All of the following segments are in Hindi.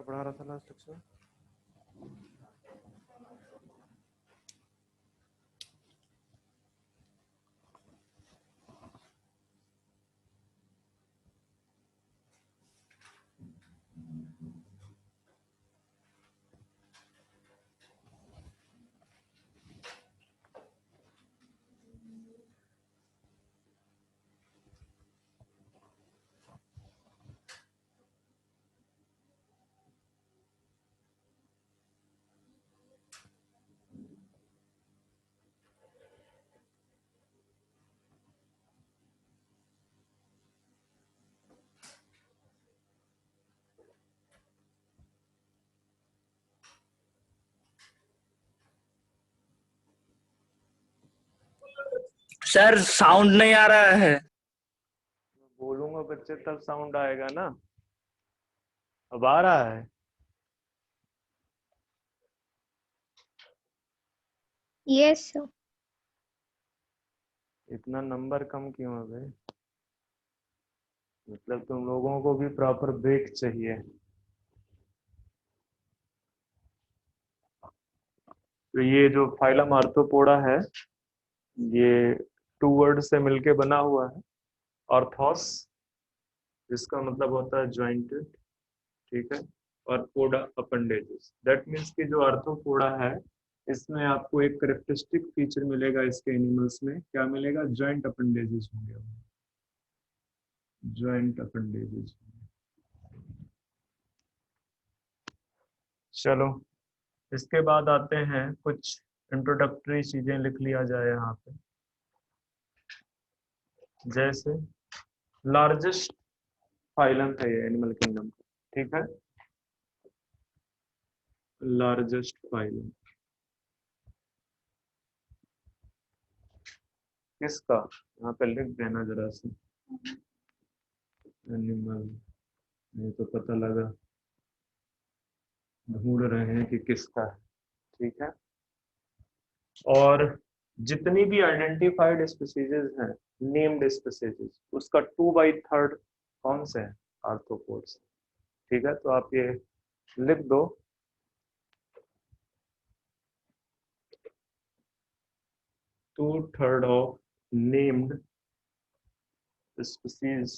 पढ़ा रहा था लास्ट लेक्चर? सर साउंड नहीं आ रहा है। बोलूंगा बच्चे तब साउंड आएगा ना। अब आ रहा है? Yes sir. इतना नंबर कम क्यों है बे? मतलब तुम लोगों को भी प्रॉपर ब्रेक चाहिए। तो ये जो फाइलम आर्थ्रोपोडा है, ये 2 वर्ड से मिलके बना हुआ है। ऑर्थोस, जिसका मतलब होता है ज्वाइंटेड, ठीक है, और पोडा अपेंडेजेस। दैट मीन्स कि जो आर्थ्रोपोडा है, इसमें आपको एक करेक्टरिस्टिक फीचर मिलेगा। इसके एनिमल्स में क्या मिलेगा? जॉइंट अपेंडेजेस होंगे, जॉइंट अपेंडेजेस। चलो, इसके बाद आते हैं कुछ इंट्रोडक्टरी चीजें लिख लिया जाए यहाँ पे। जैसे लार्जेस्ट फाइलम है ये एनिमल किंगडम, ठीक है, लार्जेस्ट फाइलम किसका? यहाँ पे लिख देना जरा से। एनिमल, ये तो पता लगा, ढूंढ रहे हैं कि किसका है, ठीक है। और जितनी भी आइडेंटिफाइड स्पीसीज हैं, नेम्ड स्पीसीज, उसका 2/3 कौन से हैं? आर्थ्रोपोड्स, ठीक है। तो आप ये लिख दो, 2/3 of named species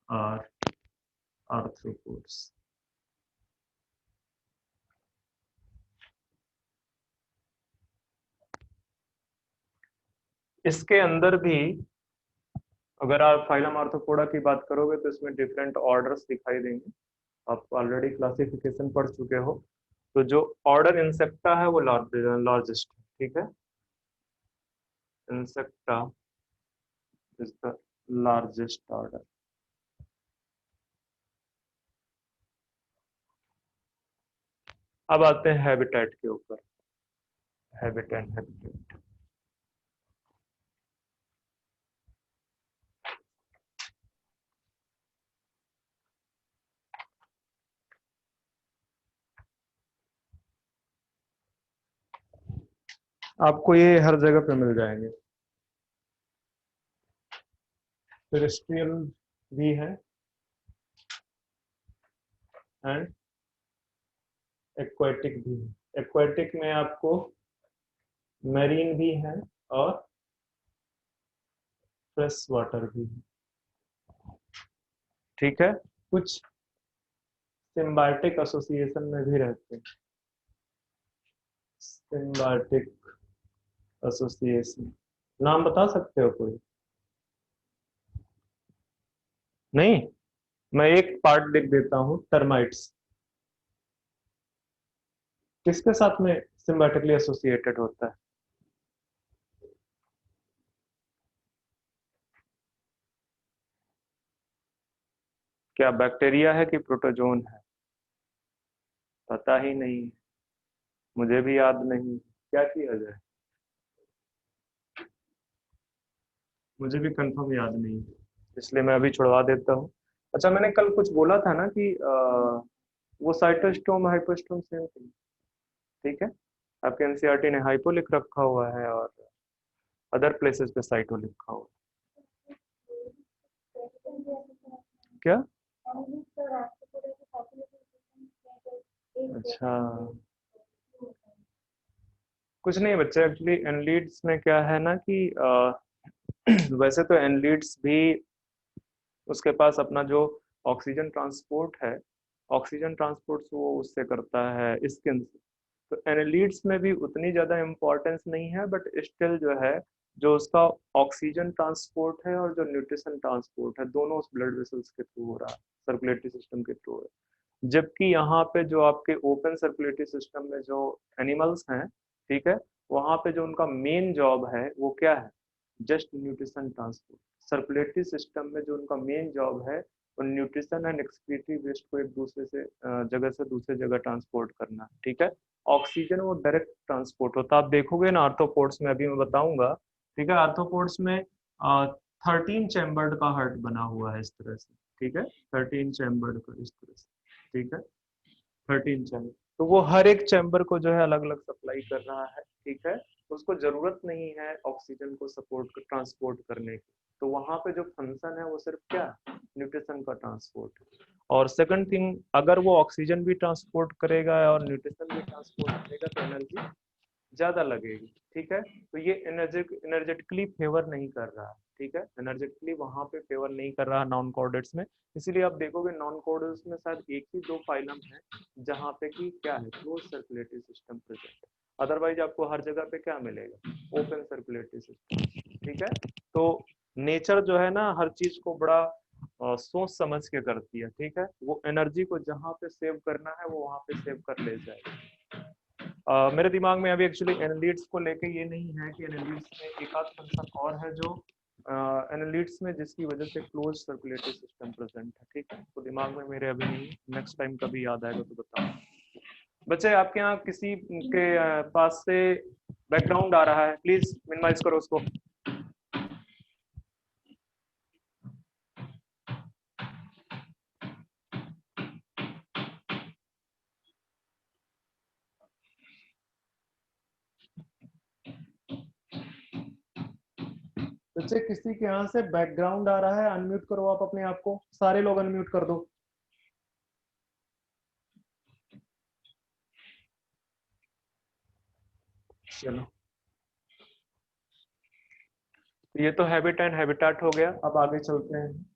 are arthropods. इसके अंदर भी अगर आप फाइलम आर्थ्रोपोडा की बात करोगे तो इसमें डिफरेंट ऑर्डर्स दिखाई देंगे। आप ऑलरेडी क्लासिफिकेशन पढ़ चुके हो। तो जो ऑर्डर इंसेक्टा है वो लार्जेस्ट, ठीक है। Insecta is the largest order. अब आते हैं हैबिटेट के ऊपर। हैबिटेट आपको ये हर जगह पे मिल जाएंगे। टेरेस्ट्रियल भी है एंड एक्वाटिक भी है। एक्वाटिक में आपको मैरीन भी है और फ्रेश वाटर भी है, ठीक है। कुछ सिम्बायोटिक एसोसिएशन में भी रहते हैं। सिम्बायोटिक एसोसिएशन, नाम बता सकते हो कोई? नहीं, मैं एक पार्ट लिख देता हूं। टर्माइट्स किसके साथ में सिम्बायोटिकली एसोसिएटेड होता है? क्या बैक्टीरिया है कि प्रोटोजोन है? पता ही नहीं, मुझे भी याद नहीं। क्या किया जाए, मुझे भी कंफर्म याद नहीं, इसलिए मैं अभी छुड़वा देता हूँ। अच्छा, मैंने कल कुछ बोला था ना कि वो साइटोस्टोम हाइपोस्टोम सेम थिंग, ठीक है। आपके एनसीईआरटी ने हाइपो लिख रखा हुआ है और अदर प्लेसेस पे साइटो लिखा हुआ है। क्या अच्छा, कुछ नहीं बच्चे, एक्चुअली एनलीड्स में क्या है ना कि वैसे तो एनलीड्स भी उसके पास अपना जो ऑक्सीजन ट्रांसपोर्ट है, ऑक्सीजन ट्रांसपोर्ट वो उससे करता है स्किन से। तो एनालिड्स में भी उतनी ज़्यादा इम्पोर्टेंस नहीं है, बट स्टिल जो है, जो उसका ऑक्सीजन ट्रांसपोर्ट है और जो न्यूट्रिशन ट्रांसपोर्ट है, दोनों उस ब्लड वेसल्स के थ्रू हो रहा है, सर्कुलेटरी सिस्टम के थ्रू है। जबकि यहाँ पे जो आपके ओपन सर्कुलेटरी सिस्टम में जो एनिमल्स हैं, ठीक है, वहाँ पे जो उनका मेन जॉब है वो क्या है, just nutrition transport. Circulatory system में जो उनका मेन जॉब है वो न्यूट्रिशन एंड एक्सक्रीटरी वेस्ट को एक दूसरे से जगह से दूसरे जगह ट्रांसपोर्ट करना, ठीक है। ऑक्सीजन वो डायरेक्ट ट्रांसपोर्ट होता है। आप देखोगे ना आर्थ्रोपोड्स में, अभी मैं बताऊंगा, ठीक है। आर्थ्रोपोड्स में 13 चैम्बर्ड का हार्ट बना हुआ है इस तरह से, ठीक है, 13 चैम्बर्ड का इस तरह से, ठीक है, 13 चैम्बर। तो वो हर एक चैम्बर को जो है अलग अलग सप्लाई कर रहा है, ठीक है। उसको जरूरत नहीं है ऑक्सीजन को सपोर्ट ट्रांसपोर्ट करने की। तो वहां पे जो फंक्शन है वो सिर्फ क्या, न्यूट्रिशन का ट्रांसपोर्ट। और सेकंड थिंग, अगर वो ऑक्सीजन भी ट्रांसपोर्ट करेगा और न्यूट्रिशन भी ट्रांसपोर्ट करेगा तो एनर्जी ज्यादा लगेगी, ठीक है। तो ये एनर्जेटिकली फेवर नहीं कर रहा, ठीक है, एनर्जेटिकली वहां पे फेवर नहीं कर रहा नॉन कॉर्डेट्स में। इसीलिए आप देखोगे नॉन कॉर्डेट्स में शायद एक ही दो फाइलम है जहाँ पे कि क्या है, close circulatory system present. Otherwise आपको हर जगह पे क्या मिलेगा, ओपन सर्कुलेटरी सिस्टम, ठीक है। तो नेचर जो है ना हर चीज को बड़ा सोच समझ के करती है, ठीक है। वो एनर्जी को जहाँ पे सेव करना है वो वहां पे सेव कर ले जाएगी। मेरे दिमाग में अभी एक्चुअली एनालिटिक्स को लेके ये नहीं है कि एनालिटिक्स में एक आध फंक्शन और है जो एनालिटिक्स में जिसकी वजह से क्लोज सर्कुलेटरी सिस्टम प्रेजेंट है, ठीक है। तो दिमाग में मेरे अभी नहीं, नेक्स्ट टाइम कभी याद आएगा तो बताऊँ। बच्चे आपके यहाँ किसी के पास से बैकग्राउंड आ रहा है, प्लीज मिनिमाइज करो उसको। बच्चे किसी के यहाँ से बैकग्राउंड आ रहा है, अनम्यूट करो आप अपने आप को, सारे लोग अनम्यूट कर दो। चलो, ये तो हैबिट एंड हैबिटेट हो गया, अब आगे चलते हैं।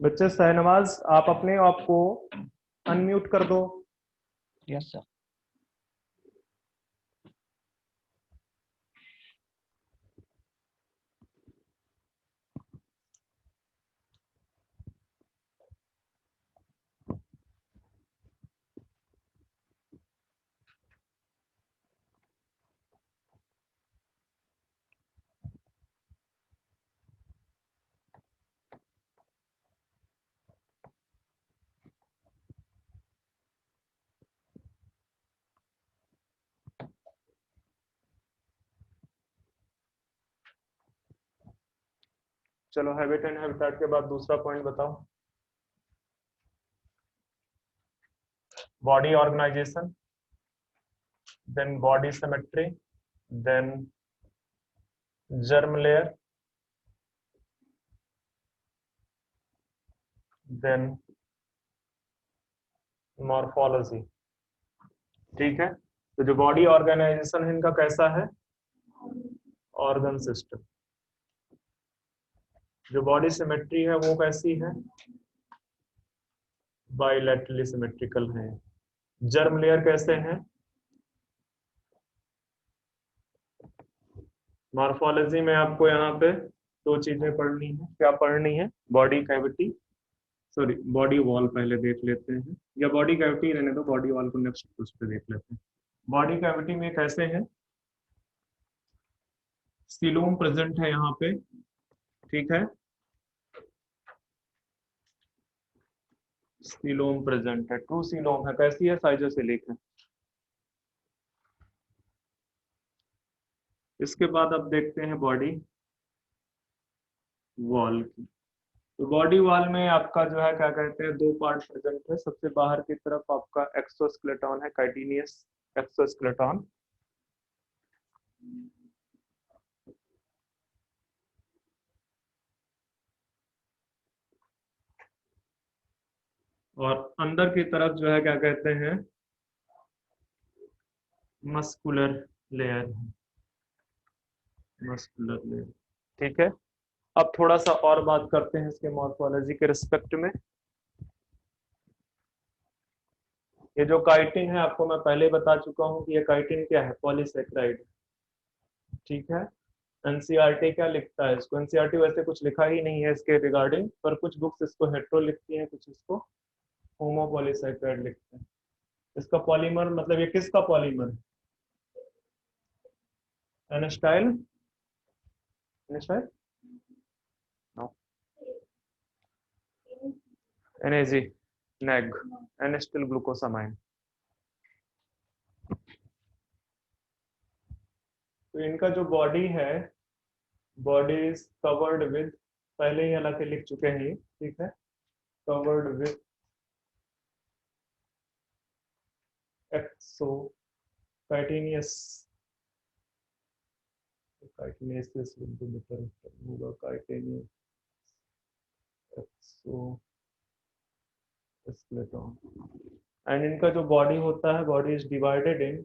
बच्चे शहनवाज आप अपने आप को अनम्यूट कर दो। Yes sir. चलो, हैबिट एंड हैबिटेट के बाद दूसरा पॉइंट बताओ। Body organisation, then body symmetry, then germ layer, then morphology, ठीक है। तो जो बॉडी ऑर्गेनाइजेशन है इनका कैसा है, ऑर्गन सिस्टम। जो बॉडी सिमेट्री है वो कैसी है, बाइलैटरली सिमेट्रिकल है। जर्म लेयर कैसे हैं, मॉर्फोलॉजी में आपको यहाँ पे दो चीजें पढ़नी है। क्या पढ़नी है, body cavity, sorry body wall पहले देख लेते हैं, या बॉडी कैविटी रहने दो, बॉडी वॉल को नेक्स्ट उस पे देख लेते हैं। बॉडी कैविटी में कैसे हैं, सीलोम प्रेजेंट है यहाँ पे, ठीक है, सीलोम प्रेजेंट है, ट्रू सीलोम है। कैसी है? साइटोसिलिक है। इसके बाद अब देखते हैं बॉडी वॉल की। तो बॉडी वॉल में आपका जो है क्या कहते हैं, दो पार्ट प्रेजेंट है। सबसे बाहर की तरफ आपका एक्सोस्केलेटन है, काइटिनियस एक्सोस्केलेटन, और अंदर की तरफ जो है क्या कहते हैं, मस्कुलर लेयर, मस्कुलर लेयर, ठीक है। अब थोड़ा सा और बात करते हैं इसके मॉर्फोलॉजी के रिस्पेक्ट में। ये जो काइटिन है, आपको मैं पहले बता चुका हूं कि ये काइटिन क्या है, पॉलीसेक्राइड, ठीक है। एनसीईआरटी क्या लिखता है इसको? एनसीईआरटी वैसे कुछ लिखा ही नहीं है इसके रिगार्डिंग, पर कुछ बुक्स इसको हेट्रो लिखती हैं, कुछ इसको होमोपॉलीसेक्राइड लिखते हैं। इसका पॉलीमर मतलब ये किसका पॉलीमर है? एनास्टाइल, एनास्टाइल, नो, एनएजी, नेग, एनेस्टिल ग्लूकोसामाइन। तो इनका जो बॉडी है, बॉडी इज कवर्ड विद, पहले ही हालांकि लिख चुके हैं ये, ठीक है, कवर्ड विद एक्सो काइटिनियस, काइटिनेसिस विल बी बेटर होगा, काइटिनियस एक्सो स्केलेटन। एंड इनका जो बॉडी होता है, body is divided in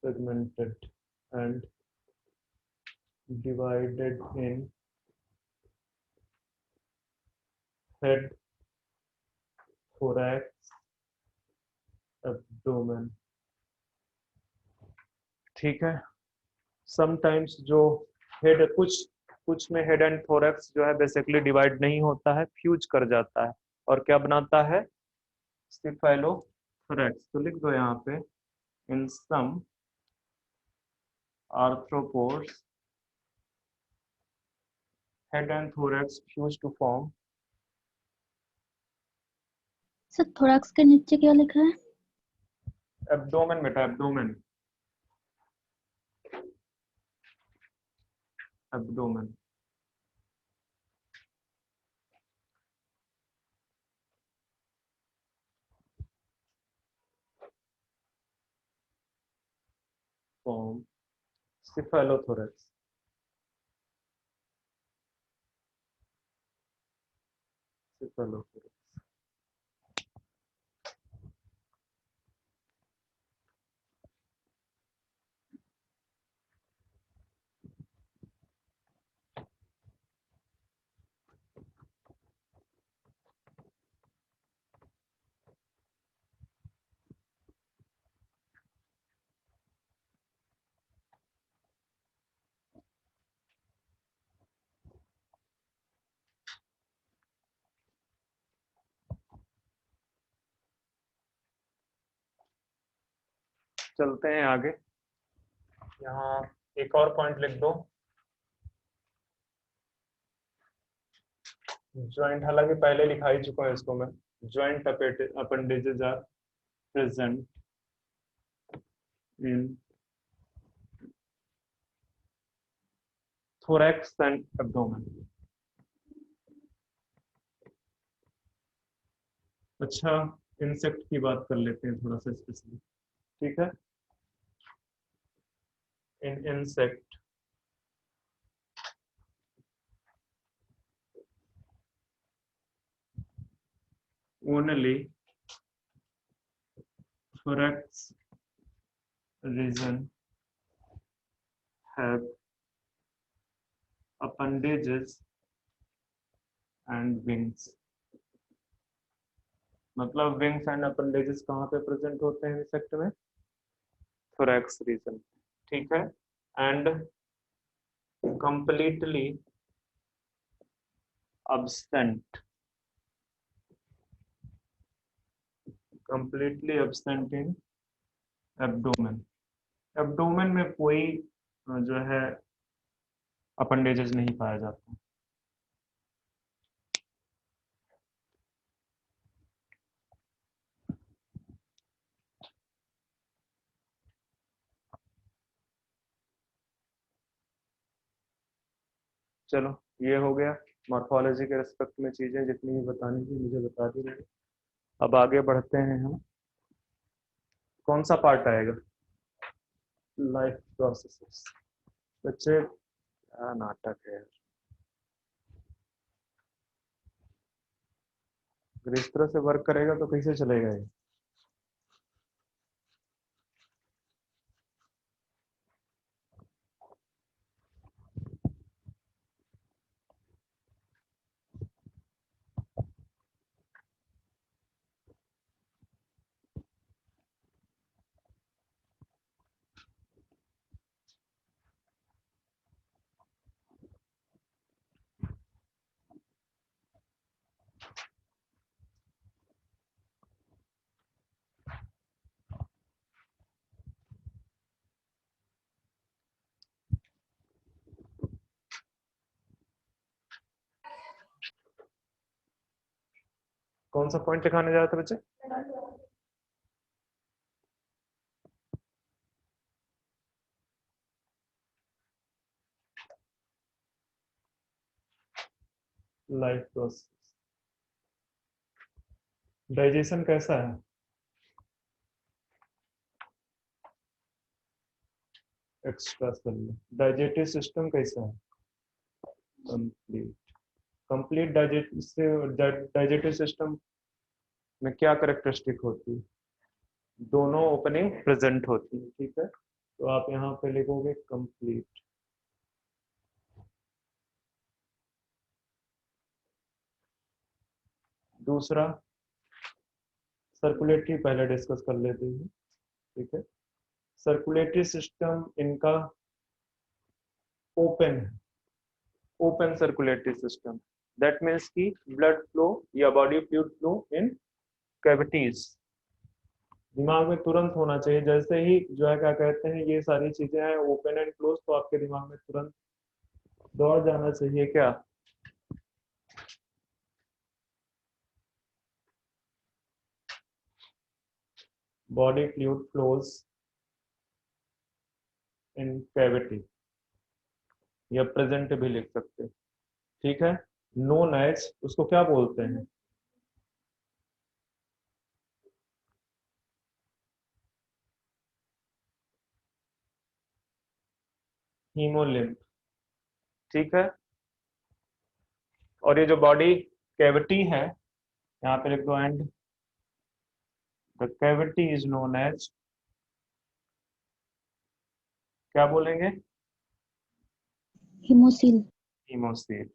segmented and divided in head, thorax, abdomen, ठीक है। समटाइम्स जो हेड, कुछ में हेड एंड थोरैक्स जो है बेसिकली डिवाइड नहीं होता है, फ्यूज कर जाता है, और क्या बनाता है, स्टिफाइलोथोरैक्स। तो लिख दो यहाँ पे, in some arthropods head and thorax fuse to form, sir thorax के नीचे क्या लिखा है? एब्डोमेन बेटा, abdomen, abdomen. Form cephalothorax, cephalothorax. चलते हैं आगे। यहाँ एक और पॉइंट लिख दो, ज्वाइंट, हालांकि पहले लिखा ही चुका है इसको मैं, joint appendages are present in thorax and abdomen। अच्छा, इंसेक्ट की बात कर लेते हैं थोड़ा सा स्पेशली, ठीक है। इन insect only thorax region have appendages and wings। मतलब विंग्स एंड अपेंडेजेस कहाँ पे प्रेजेंट होते हैं इंसेक्ट में? thorax रीजन, ठीक है। and completely absent in abdomen. Abdomen में कोई जो है अपेंडेजेस नहीं पाया जाता। चलो ये हो गया मॉर्फोलॉजी के रिस्पेक्ट में चीजें जितनी भी बतानी थी मुझे बता दी मैंने। अब आगे बढ़ते हैं हम। कौन सा पार्ट आएगा? Life processes. बच्चे क्या नाटक है यार। अगर इस तरह से वर्क करेगा तो कैसे चलेगा ये? कौन सा पॉइंट दिखाने जा रहे थे बच्चे? Life process. डाइजेशन कैसा है? Extra cellular. डाइजेटिव सिस्टम कैसा है? कंप्लीट। कंप्लीट डाइजेटिव सिस्टम में क्या कैरेक्टरिस्टिक होती है? दोनों ओपनिंग प्रेजेंट होती है। ठीक है, तो आप यहाँ पे लिखोगे कंप्लीट। दूसरा सर्कुलेटरी पहले डिस्कस कर लेते हैं। ठीक है, सर्कुलेटरी सिस्टम इनका ओपन है। Open circulatory system that means की ब्लड फ्लो या body fluid flow in cavities दिमाग में तुरंत होना चाहिए। जैसे ही जो है क्या कहते हैं ये सारी चीजें हैं ओपन एंड क्लोज, तो आपके दिमाग में तुरंत दौड़ जाना चाहिए क्या? Body fluid flows in cavity, या प्रेजेंट भी लिख सकते हैं। ठीक है, नोन एज उसको क्या बोलते हैं? हीमोलिम्फ। ठीक है, और ये जो बॉडी कैविटी है यहाँ पे लिख दो and the cavity is known as, क्या बोलेंगे? हिमोसिल। हीमोसील।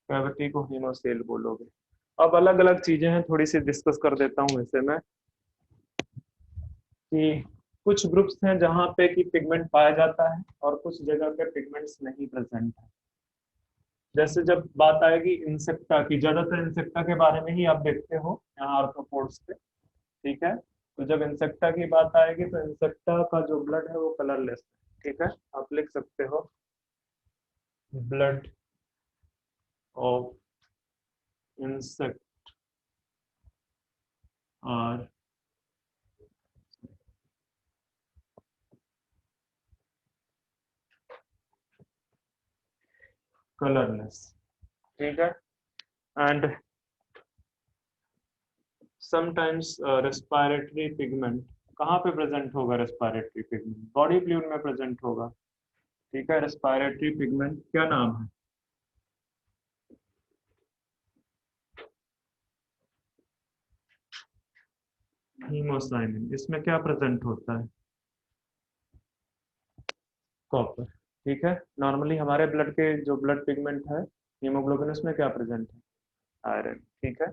कैविटी को हीमोसील बोलोगे। अब अलग अलग चीजें हैं, थोड़ी सी डिस्कस कर देता हूँ वैसे मैं कि कुछ ग्रुप्स हैं जहाँ पे कि पिगमेंट पाया जाता है और कुछ जगह पे पिगमेंट्स नहीं प्रेजेंट है। जैसे जब बात आएगी इंसेक्टा की, ज्यादातर इंसेक्टा के बारे में ही आप देखते हो यहाँ आर्थ्रोपोड्स पे। ठीक है, तो जब इंसेक्टा की बात आएगी तो इंसेक्टा का जो ब्लड है वो कलरलेस है। ठीक है, आप लिख सकते हो blood of insect are colourless. ठीक है, एंड समटाइम्स रेस्पिरेटरी पिगमेंट कहाँ पे प्रेजेंट होगा? रेस्पिरेटरी पिगमेंट बॉडी फ्लूइड में प्रेजेंट होगा। ठीक है, रेस्पिरेटरी पिगमेंट क्या नाम है? हीमोसाइनिन। इसमें क्या प्रेजेंट होता है? कॉपर। ठीक है, नॉर्मली हमारे ब्लड के जो ब्लड पिगमेंट है हीमोग्लोबिन, उसमें क्या प्रेजेंट है? आयरन। ठीक है,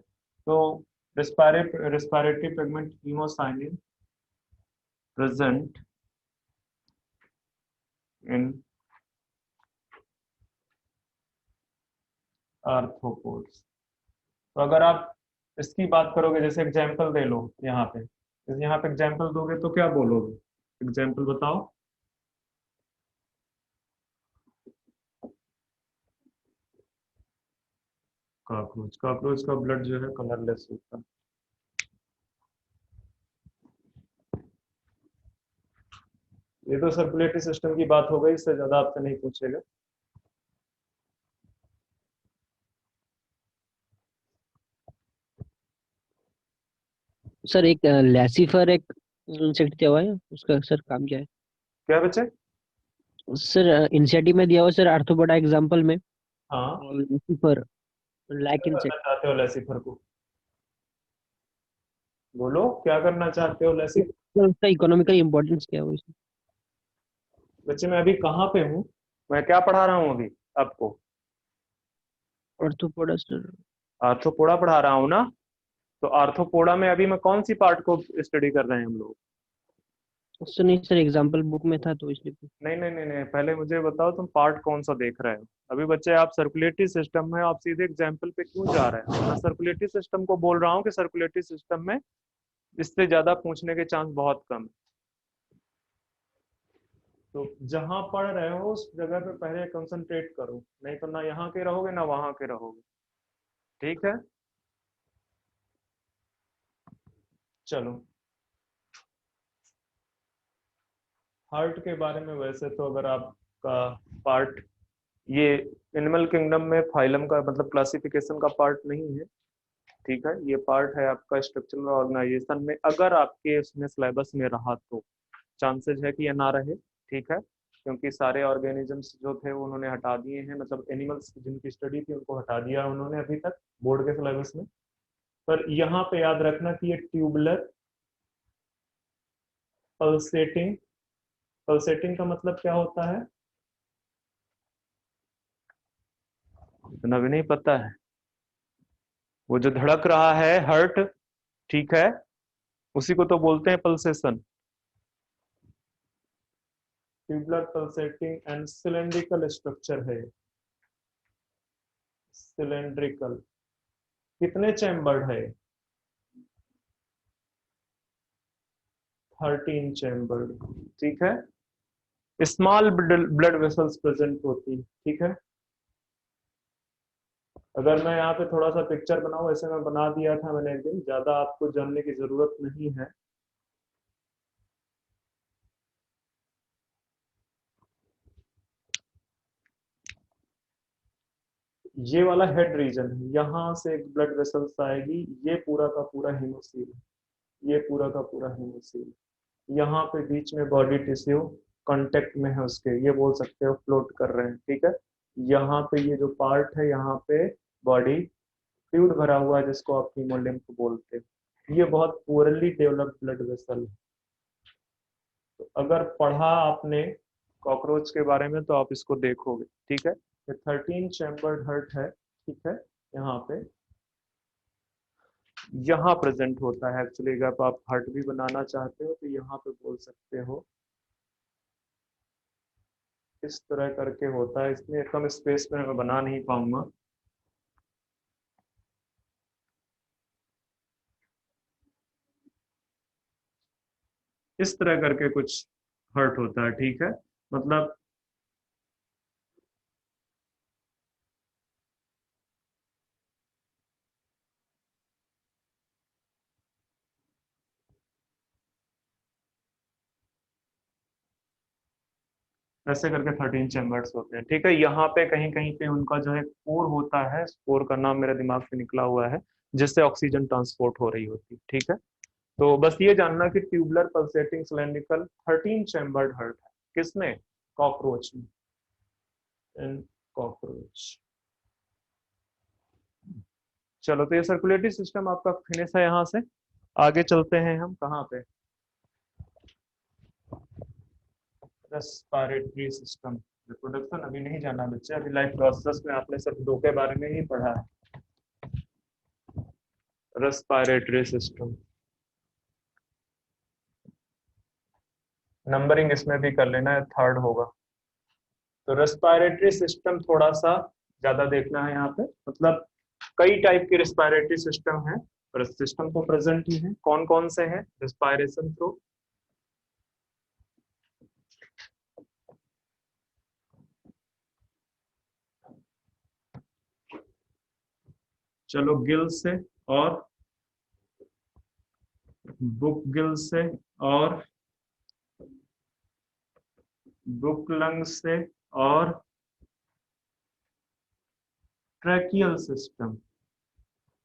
तो respiratory pigment haemocyanin present in arthropods. तो अगर आप इसकी बात करोगे, जैसे एग्जाम्पल दे लो यहाँ पे, यहाँ पे एग्जाम्पल दोगे तो क्या बोलोगे? एग्जाम्पल बताओ। कॉकरोच, कॉकरोच का ब्लड जो है कलरलेस होता है। ये तो सर्कुलेटरी सिस्टम की बात हो गई, इससे ज्यादा आपसे नहीं पूछेगा। सर एक लैसीफर एक इंसेक्ट दिया हुआ है, उसका सर काम क्या है? क्या बच्चे? सर इंसेक्ट में दिया हुआ सर आर्थ्रोपोडा एग्जांपल में, हाँ, और लैसीफर लाइक क्या इंसेक्ट। करना चाहते हो लेसिफर को? बोलो, क्या करना चाहते हो लेसिफर? सर उसका इकोनॉमिकल इम्पोर्टेंस क्या है वो इसमें? बच्चे मैं अभी कहाँ पे हूँ? मैं क्या पढ़ा रहा हूँ अभी आपको? Arthropoda sir. आर्थ्रोपोडा पढ़ा रहा हूँ ना। तो आर्थ्रोपोडा में अभी मैं कौन सी पार्ट को स्टडी कर रहे हैं हम लोग? सर नहीं सर, एग्जांपल बुक में था तो इसलिए। नहीं नहीं नहीं नहीं, पहले मुझे बताओ तुम पार्ट कौन सा देख रहे हो? अभी बच्चे आप सर्कुलेटरी सिस्टम में, आप सीधे एग्जाम्पल पे क्यों जा रहे हैं? मैं सर्कुलेटरी सिस्टम को बोल रहा हूँ कि सर्कुलेटरी सिस्टम में इससे ज्यादा पूछने के चांस बहुत कम है। तो जहां पढ़ रहे हो उस जगह पे पहले कंसंट्रेट करो, नहीं तो ना यहाँ के रहोगे ना वहां के रहोगे। ठीक है, चलो। हार्ट के बारे में वैसे तो अगर आपका पार्ट ये एनिमल किंगडम में फाइलम का मतलब क्लासिफिकेशन का पार्ट नहीं है। ठीक है, ये पार्ट है आपका स्ट्रक्चरल ऑर्गेनाइजेशन में। अगर आपके उसमें सिलेबस में रहा तो चांसेस है कि ये ना रहे। ठीक है, क्योंकि सारे ऑर्गेनिजम्स जो थे वो उन्होंने हटा दिए हैं, मतलब एनिमल्स जिनकी स्टडी थी उनको हटा दिया उन्होंने अभी तक बोर्ड के सिलेबस में। पर यहाँ पे याद रखना कि ये ट्यूबुलर पल्सेटिंग, पल्सेटिंग का मतलब क्या होता है? इतना भी नहीं पता है? वो जो धड़क रहा है हार्ट, ठीक है, उसी को तो बोलते हैं pulsation. Tubular pulsating and cylindrical structure है। सिलेंड्रिकल कितने चैम्बर्ड है? 13 चैम्बर्ड। ठीक है, स्मॉल ब्लड वेसल्स प्रेजेंट होती है। ठीक है, अगर मैं यहाँ पे थोड़ा सा पिक्चर बनाऊं, ऐसे मैं बना दिया था मैंने एक दिन, ज्यादा आपको जानने की जरूरत नहीं है। ये वाला हेड रीजन है, यहाँ से एक ब्लड वेसल्स आएगी, ये पूरा का पूरा हीमोसील, ये पूरा का पूरा हीमोसील। यहाँ पे बीच में बॉडी टिश्यू कांटेक्ट में है उसके, ये बोल सकते हो फ्लोट कर रहे हैं। ठीक है, यहाँ पे ये जो पार्ट है यहाँ पे बॉडी फ्लूइड भरा हुआ है जिसको आप हीमोलिम्फ बोलते हैं। ये बहुत पुअरली डेवलप्ड ब्लड वेसल है। तो अगर पढ़ा आपने कॉकरोच के बारे में तो आप इसको देखोगे। ठीक है, ये 13 चैम्बर्ड हार्ट है। ठीक है, यहाँ पे यहाँ प्रेजेंट होता है एक्चुअली। अगर आप हार्ट भी बनाना चाहते हो तो यहाँ पे बोल सकते हो, इस तरह करके होता है। इसमें कम स्पेस में मैं बना नहीं पाऊंगा। इस तरह करके कुछ हर्ट होता है। ठीक है, मतलब ऐसे करके 13 चैम्बर्स होते हैं। ठीक है, यहाँ पे कहीं कहीं पे उनका जो है स्पोर होता है, स्पोर का नाम मेरे दिमाग से निकला हुआ है, जिससे ऑक्सीजन ट्रांसपोर्ट हो रही होती है। ठीक है, तो बस ये जानना कि tubular pulsating cylindrical 13 chambered hurt है किसमें? कॉकरोच में, इन कॉकरोच। चलो, तो ये सर्कुलेटरी सिस्टम आपका फिनिश है। यहाँ से आगे चलते हैं हम कहाँ पे? Respiratory system. रिप्रोडक्शन अभी नहीं जाना बच्चे, अभी लाइफ प्रोसेस में आपने सिर्फ दो के बारे में ही पढ़ा है। रेस्पिरेटरी सिस्टम नंबरिंग इसमें भी कर लेना है, थर्ड होगा। तो रेस्पिरेटरी सिस्टम थोड़ा सा ज्यादा देखना है यहाँ पे, मतलब कई टाइप के रेस्पिरेटरी सिस्टम है, और सिस्टम तो प्रेजेंट ही है। कौन कौन से हैं? रेस्पिरेशन थ्रू, चलो गिल से, और बुक गिल से, और बुक लंग से, और ट्रैकियल सिस्टम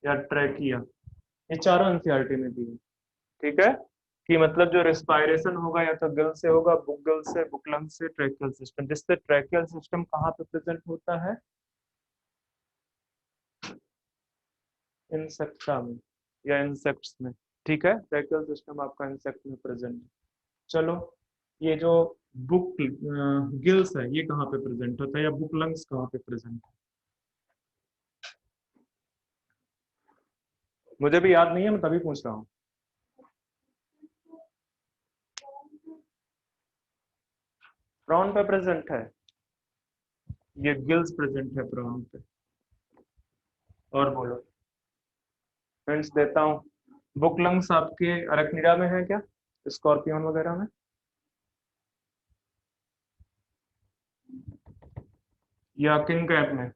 या ट्रैकिया, ये चारों एनसीईआरटी में भी है। ठीक है, कि मतलब जो रेस्पिरेशन होगा या तो गिल से होगा, बुक गिल से, बुक लंग से, ट्रैकियल सिस्टम। जिससे ट्रैकियल सिस्टम कहाँ पे प्रेजेंट होता है? इंसेक्टा में या इंसेक्ट्स में। ठीक है, ट्रैकियल सिस्टम आपका इंसेक्ट में प्रेजेंट है। चलो, ये जो बुक गिल्स है ये कहाँ पे प्रेजेंट होता है, या बुक लंग्स कहाँ पे प्रेजेंट है? मुझे भी याद नहीं है, मैं तभी पूछ रहा हूँ। प्रॉन पे प्रेजेंट है, ये गिल्स प्रेजेंट है प्रॉन पे। और बोलो, हिंट्स देता हूँ। बुक लंग्स आपके अरकनीडा में है क्या, स्कॉर्पियन वगैरह में? या किन कैप में?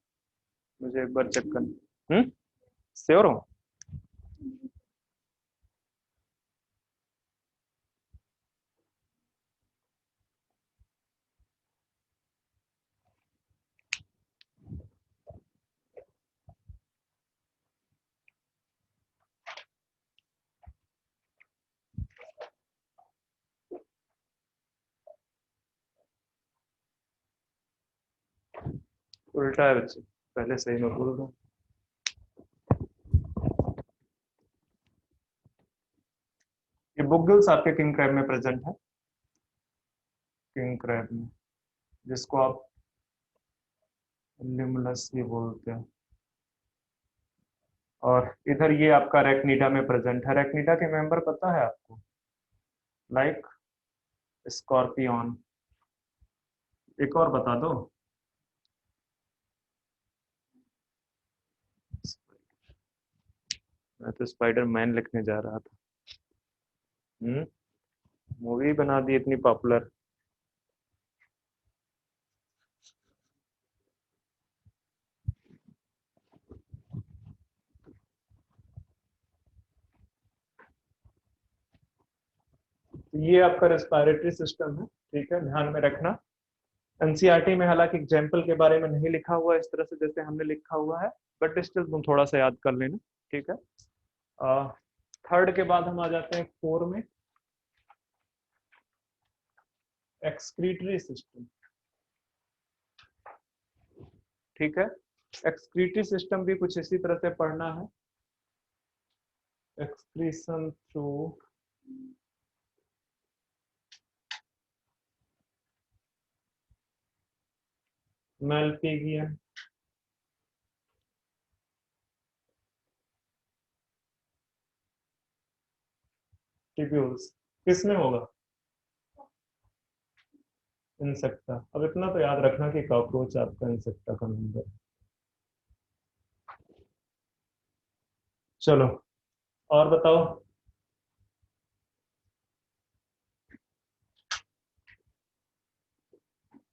मुझे एक बार चेक कर। श्योर हो? उल्टा है बच्चे, पहले सही में बोल दो। ये बुक गिल्स आपके किंग क्रैब में प्रेजेंट है, किंग क्रैब में, जिसको आप लिमलस भी बोलते हैं। और इधर ये आपका रेक्नीडा में प्रेजेंट है। रेक्नीडा के मेंबर पता है आपको? Like scorpion. एक और बता दो। मैं तो स्पाइडर मैन लिखने जा रहा था। मूवी बना दी इतनी पॉपुलर। तो ये आपका रेस्पिरेटरी सिस्टम है, ठीक है, ध्यान में रखना। एनसीईआरटी में हालांकि एग्जाम्पल के बारे में नहीं लिखा हुआ इस तरह से जैसे हमने लिखा हुआ है, बट स्टिल तुम थोड़ा सा याद कर लेना। ठीक है, थर्ड के बाद हम आ जाते हैं फोर में, एक्सक्रीटरी सिस्टम। ठीक है, एक्सक्रीटरी सिस्टम भी कुछ इसी तरह से पढ़ना है। Excretion through Malpighian tubules. किसमें होगा? इंसेक्टा। अब इतना तो याद रखना कि कॉकरोच आपका इंसेक्टा का नंबर। चलो, और बताओ।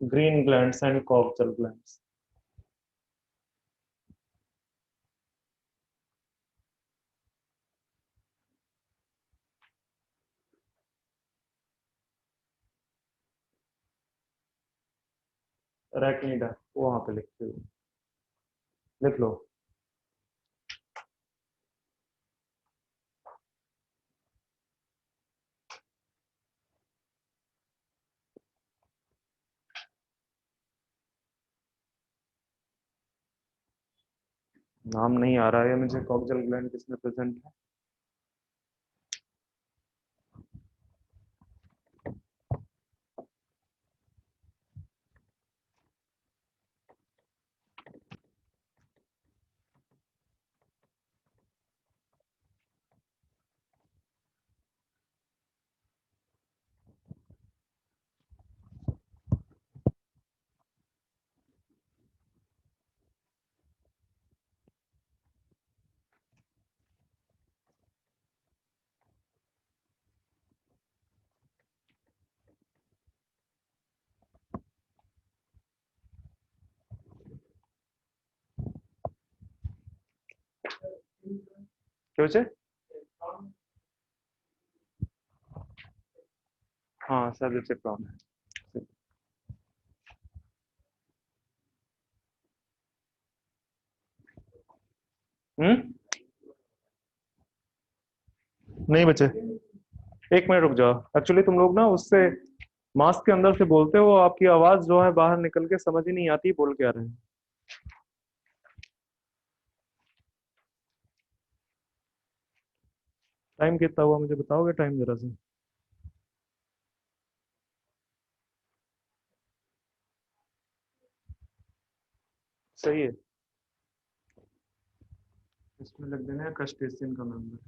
Green glands and coxal glands. Arachnida वहां पे लिखते हो, लिख लो। नाम नहीं आ रहा है मुझे, कॉक्चल ग्लैंड किसमें प्रेजेंट है? क्या बचे? हाँ सब प्रॉन है। नहीं बचे। एक मिनट रुक जाओ, एक्चुअली तुम लोग ना उससे मास्क के अंदर से बोलते हो, आपकी आवाज जो है बाहर निकल के समझ ही नहीं आती बोल क्या रहे हैं। टाइम कितना हुआ मुझे बताओगे टाइम जरा से? सही है, इसमें लग देना है क्रस्टेशियन का मेंबर।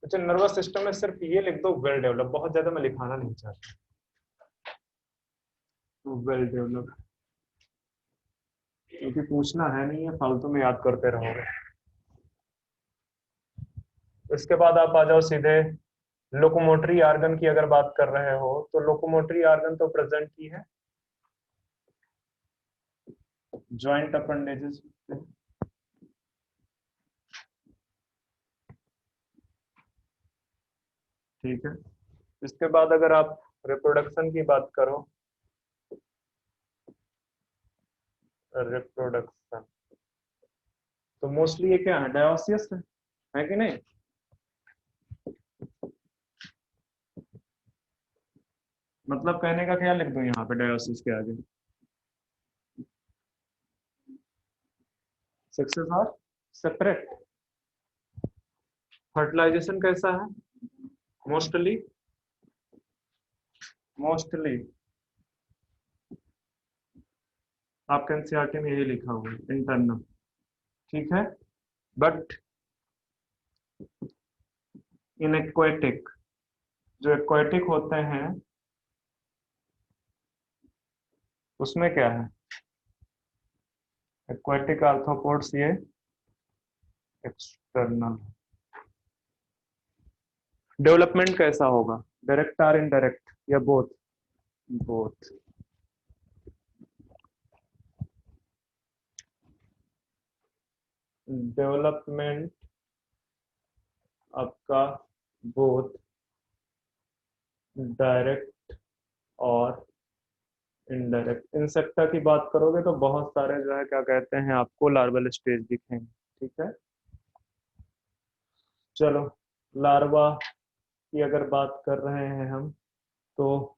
अच्छा, नर्वस सिस्टम में सिर्फ ये लिख दो वेल डेवलप, बहुत ज्यादा मैं लिखाना नहीं चाहता। वेल डेवलप, क्योंकि पूछना है नहीं है, फालतू में याद करते रहोगे। इसके बाद आप आ जाओ सीधे लोकोमोटरी आर्गन की। अगर बात कर रहे हो तो लोकोमोटरी आर्गन तो प्रेजेंट ही है, जॉइंट अपेंडेजेस। ठीक है, इसके बाद अगर आप रिप्रोडक्शन की बात करो, रिप्रोडक्शन तो मोस्टली ये क्या है, डायोसियस है कि नहीं? मतलब कहने का क्या लिख दूं यहाँ पे डायोसिस के आगे? Sexes are separate. फर्टिलाइजेशन कैसा है? मोस्टली, मोस्टली आपके एनसीईआरटी में यही लिखा हुआ है, इंटरनल। ठीक है, बट इन एक्वेटिक, जो एक्वेटिक होते हैं उसमें क्या है? एक्वेटिक आर्थ्रोपोड्स ये एक्सटर्नल। डेवलपमेंट कैसा होगा, डायरेक्ट और इनडायरेक्ट या बोथ? बोथ। डेवलपमेंट आपका बोथ डायरेक्ट और इनडायरेक्ट। इंसेक्टा की बात करोगे तो बहुत सारे जो है क्या कहते हैं आपको लार्वल स्टेज दिखेंगे। ठीक है, चलो लार्वा की अगर बात कर रहे हैं हम, तो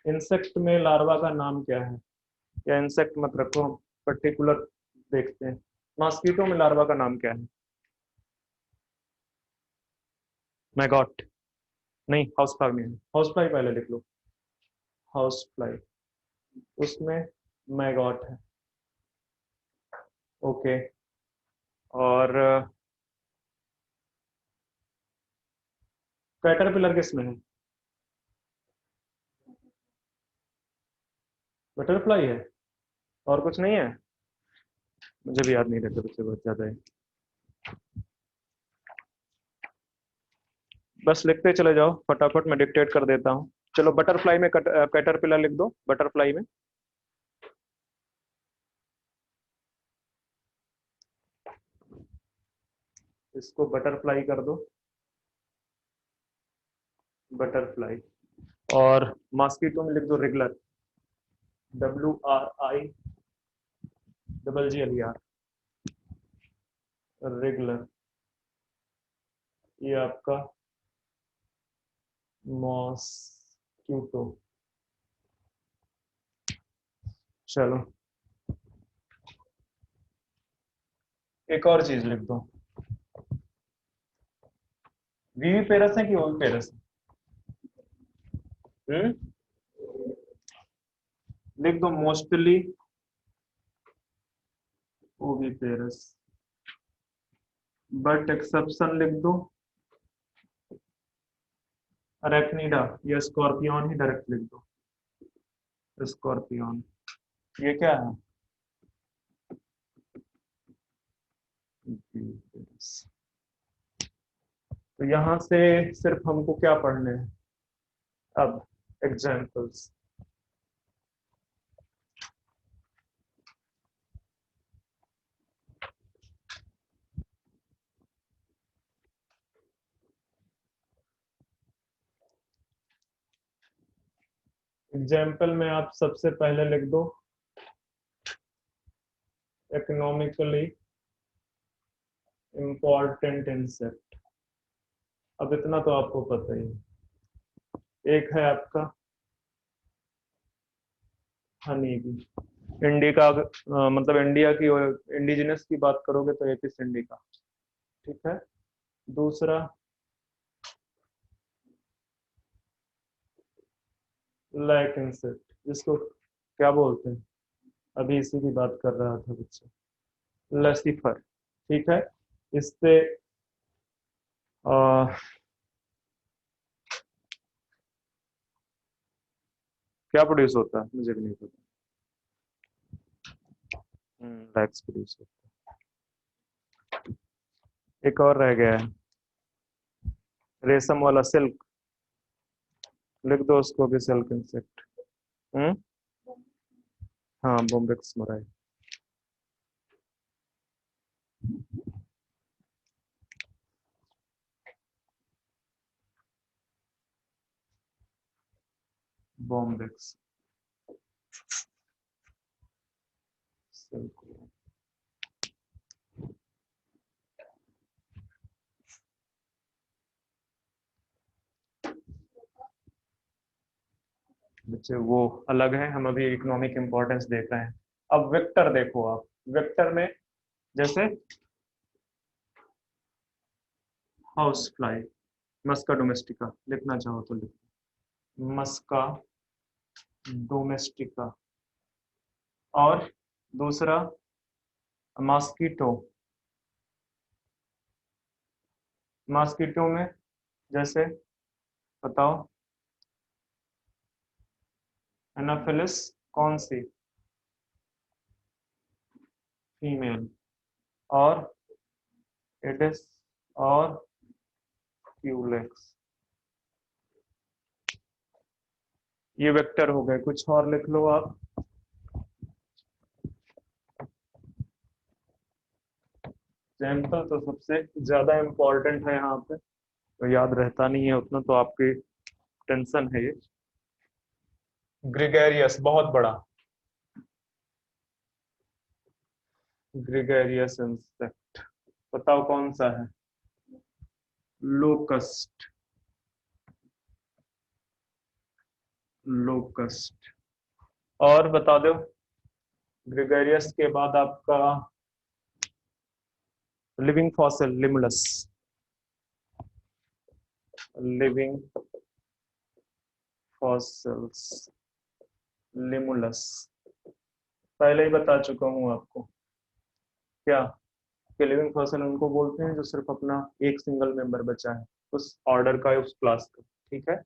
इंसेक्ट में लार्वा का नाम क्या है? या इंसेक्ट मत रखो, पर्टिकुलर देखते हैं। मॉस्किटो में लार्वा का नाम क्या है? मैगॉट नहीं, हाउस फ्लाई में है। हाउस फ्लाई पहले लिख लो, हाउस फ्लाई, उसमें मैगॉट है। ओके, और कैटरपिलर किसमें है? बटरफ्लाई है, और कुछ नहीं है? मुझे भी याद नहीं रहता, बच्चे बहुत ज्यादा है। बस लिखते चले जाओ, फटाफट मैं डिक्टेट कर देता हूँ। चलो बटरफ्लाई में कैटरपिलर लिख दो, बटरफ्लाई में। इसको बटरफ्लाई कर दो, बटरफ्लाई। और मॉस्किटो में लिख दो रेगुलर, WRIGGLER, रेगुलर। ये आपका मॉस्किटो। चलो एक और चीज लिख दो, वीवी पेरस है कि ओवी पेरस है? लिख दो मोस्टली ओवी पेरस, बट एक्सेप्शन लिख दो अरेक्निडा या स्कॉर्पियन ही डायरेक्ट लिख दो। स्कॉर्पियन। ये क्या है? तो यहाँ से सिर्फ हमको क्या पढ़ने हैं अब? एग्जाम्पल्स। एग्जाम्पल में आप सबसे पहले लिख दो इकोनॉमिकली इम्पोर्टेंट इंसेक्ट। अब इतना तो आपको पता ही है। एक है आपका हनी बी। इंडिका मतलब इंडिया की इंडिजिनस की बात करोगे तो एपिस इंडिका। ठीक है। दूसरा लैक इंसेक्ट, जिसको क्या बोलते हैं? अभी इसी की बात कर रहा था बच्चा, लसीफर। ठीक है। इससे आ, क्या प्रोड्यूस होता है मुझे भी नहीं पता। लैक्स प्रोड्यूस होता है। एक और रह गया है, रेशम वाला सिल्क। लिख दो उसको भी, सिल्क इंसेक्ट। हम्म। हाँ, बोम्बिक्स मोराई। बोम्बिक्स सिल्क। बच्चे वो अलग है, हम अभी इकोनॉमिक इंपॉर्टेंस देख रहे हैं। अब वेक्टर देखो आप। वेक्टर में जैसे हाउस फ्लाई, मस्का डोमेस्टिका, लिखना चाहो तो लिखो मस्का डोमेस्टिका। और दूसरा मॉस्किटो। मॉस्किटो में जैसे बताओ, एनाफिलिस कौन सी? फीमेल। और एडिस और क्यूलेक्स। ये वेक्टर हो गए। कुछ और लिख लो आप। सैंपल तो सबसे ज्यादा इम्पोर्टेंट है यहाँ पे, तो याद रहता नहीं है उतना, तो आपकी टेंशन है ये। ग्रिगेरियस बहुत बड़ा, ग्रिगेरियस इंसेक्ट। बताओ कौन सा है? लोकस्ट। लोकस्ट। और बता दो, ग्रिगेरियस के बाद आपका living fossil Limulus. Living fossils Limulus. पहले ही बता चुका हूं आपको। क्या कि लिविंग फॉसिल उनको बोलते हैं जो सिर्फ अपना एक सिंगल मेंबर बचा है उस ऑर्डर का, उस क्लास का। ठीक है।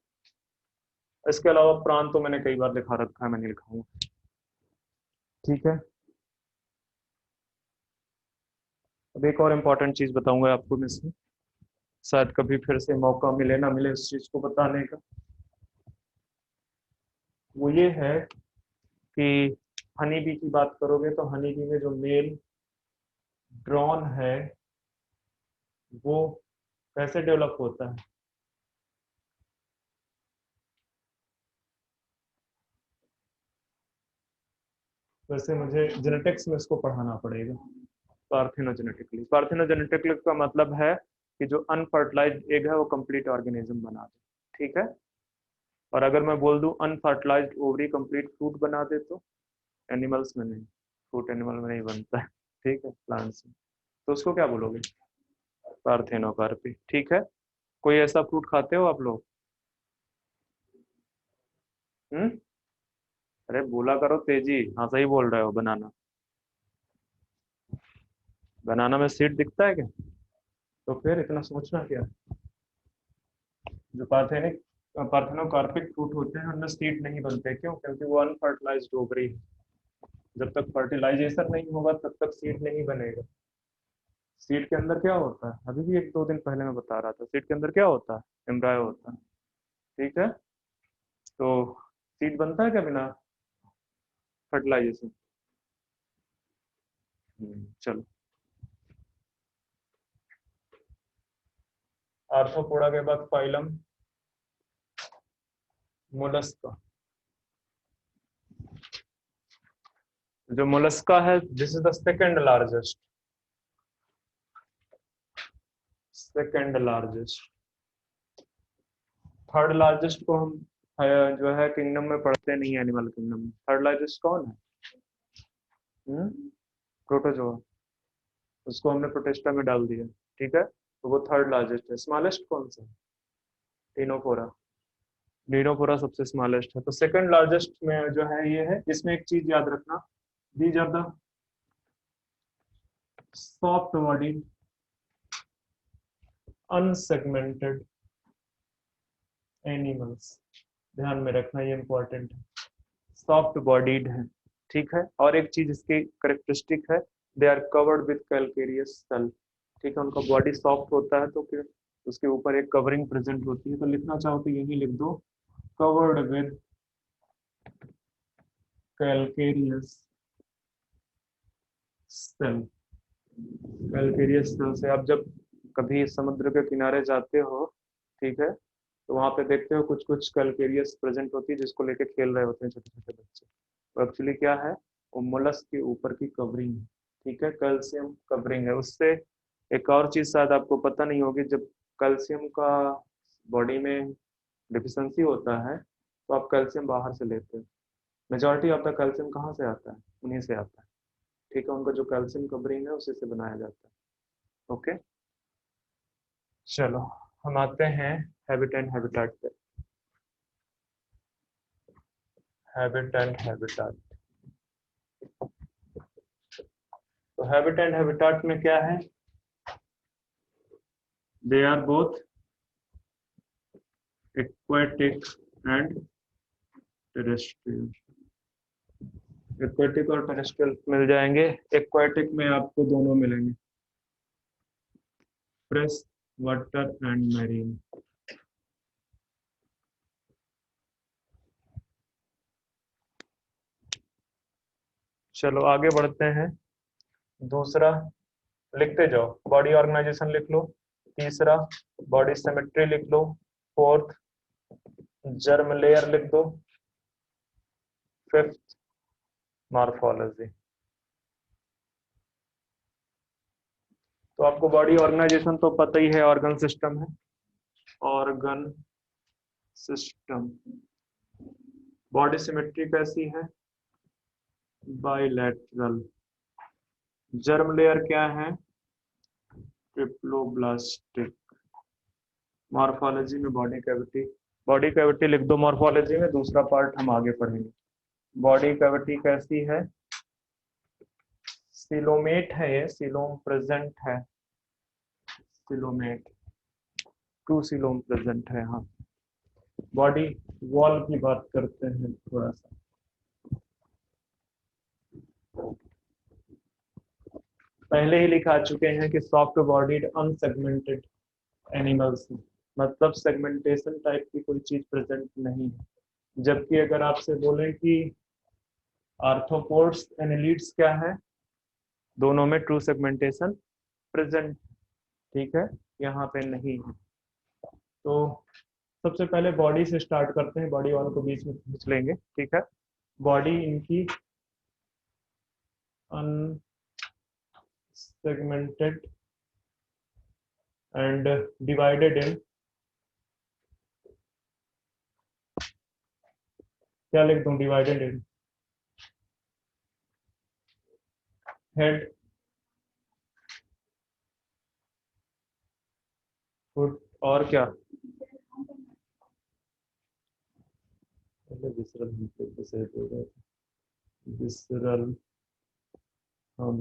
इसके अलावा प्राण तो मैंने कई बार लिखा रखा है, मैं नहीं लिखाऊंगा। ठीक है। अब एक और इम्पोर्टेंट चीज बताऊंगा आपको मैं इसमें, शायद कभी फिर से मौका मिले ना मिले इस चीज को बताने का। वो ये है कि हनी बी की बात करोगे तो हनी बी में जो मेल ड्रोन है वो कैसे डेवलप होता है? वैसे मुझे जेनेटिक्स में इसको पढ़ाना पड़ेगा। पार्थिनोजेनेटिकली, पार्थिनोजेनेटिकली का मतलब है कि जो अनफर्टिलाइज्ड एग है वो कंप्लीट ऑर्गेनिज्म बना दे। ठीक है। और अगर मैं बोल दूं अनफर्टिलाइज्ड ओवरी कंप्लीट फ्रूट बना दे, तो एनिमल्स में नहीं, फ्रूट एनिमल में नहीं बनता है। ठीक है, प्लांट्स में। तो उसको क्या बोलोगे? पार्थेनोकार्पी। ठीक है। कोई ऐसा फ्रूट खाते हो आप लोग? हम्म। अरे बोला करो तेजी। हाँ सही बोल रहे हो, बनाना। बनाना में सीड दिखता है क्या? तो फिर इतना सोचना क्या? जो पार्थेनिक पार्थेनोकार्पिक फ्रूट होते हैं उनमें सीड नहीं बनते। क्यों? क्योंकि वो अनफर्टिलाइज्ड ओवरी है। जब तक फर्टिलाइजेशन नहीं होगा तब तक सीड नहीं बनेगा। सीड के अंदर क्या होता है? अभी भी 1-2 दिन पहले मैं बता रहा था, सीड के अंदर क्या होता है? एम्ब्रायो होता है। ठीक है, तो सीड बनता है क्या बिना फर्टिलाइजेशन? चलो, आर्थ्रोपोडा के बाद फाइलम मोलस्का। जो मोलस्का है, this is the second largest, second largest. Third largest को हम जो है किंगडम में पढ़ते नहीं, एनिमल किंगडम में। थर्ड लार्जेस्ट कौन है? प्रोटोजोआ। उसको हमने प्रोटेस्टा में डाल दिया। ठीक है, तो वो थर्ड लार्जेस्ट है। स्मॉलेस्ट कौन सा है? टिनोफोरा। टिनोफोरा सबसे स्मॉलेस्ट है। तो सेकंड लार्जेस्ट में जो है ये है। इसमें एक चीज याद रखना, these are the soft body unsegmented animals. ध्यान में रखना, ये इंपॉर्टेंट है। सॉफ्ट बॉडीड है। ठीक है, और एक चीज इसकी करेक्टरिस्टिक है, they are covered with calcareous shell. ठीक है, उनका बॉडी सॉफ्ट होता है तो फिर उसके ऊपर एक कवरिंग प्रेजेंट होती है। तो लिखना चाहो तो यही लिख दो, covered with calcareous shell. Calcareous shell से आप जब कभी समुद्र के किनारे जाते हो, ठीक है, तो वहां पे देखते हो कुछ कुछ कैलकेरियस प्रेजेंट होती है जिसको लेके खेल रहे होते हैं छोटे छोटे बच्चे। तो एक्चुअली क्या है, वो मोलस्क के ऊपर की कवरिंग है। ठीक है, कैल्शियम कवरिंग है उससे। एक और चीज शायद आपको पता नहीं होगी, जब कैल्शियम का बॉडी में डिफिशियंसी होता है तो आप कैल्शियम बाहर से लेते हो। मेजॉरिटी ऑफ द कैल्शियम कहाँ से आता है? उन्हीं से आता है। ठीक है, उनका जो कैल्शियम कवरिंग है उसी से बनाया जाता है। ओके, चलो हम आते हैं हैबिट एंड हैबिटेट पे। हैबिट एंड हैबिटेट, तो हैबिट एंड हैबिटेट में क्या है? They are both aquatic and terrestrial. Aquatic और टेरेस्ट्रियल मिल जाएंगे। एक्वेटिक में आपको दोनों मिलेंगे, फ्रेश वाटर एंड मैरीन। चलो आगे बढ़ते हैं। दूसरा लिखते जाओ, बॉडी ऑर्गेनाइजेशन लिख लो। तीसरा बॉडी सिमेट्री लिख लो। फोर्थ जर्म लेयर लिख दो। Fifth morphology. तो आपको बॉडी ऑर्गेनाइजेशन तो पता ही है, ऑर्गन सिस्टम है। Organ system. बॉडी सिमेट्री कैसी है? बाइलेटरल। जर्म लेयर क्या है? ट्रिप्लोब्लास्टिक। मॉर्फोलॉजी में बॉडी कैविटी। बॉडी कैविटी लिख दो मॉर्फोलॉजी में, दूसरा पार्ट हम आगे पढ़ेंगे। बॉडी कैविटी कैसी है? सिलोमेट है, ये सिलोम प्रेजेंट है। सिलोमेट, 2 सिलोम प्रेजेंट है। हाँ, बॉडी वॉल की बात करते हैं थोड़ा सा। पहले ही लिखा चुके हैं कि सॉफ्ट बॉडीड अनसेगमेंटेड एनिमल्स, मतलब सेगमेंटेशन टाइप की कोई चीज प्रेजेंट नहीं है। जबकि अगर आपसे बोलें कि आर्थ्रोपोड्स एनालिड्स क्या है, दोनों में ट्रू सेगमेंटेशन प्रेजेंट। ठीक है, यहाँ पे नहीं है। तो सबसे पहले बॉडी से स्टार्ट करते हैं, बॉडी वालों को बीच में खींच लेंगे। ठीक है, बॉडी इनकी अनसेगमेंटेड एंड डिवाइडेड इन, क्या लिख दूं? डिवाइडेड इन हेड, फुट और क्या? विसरल विसरल और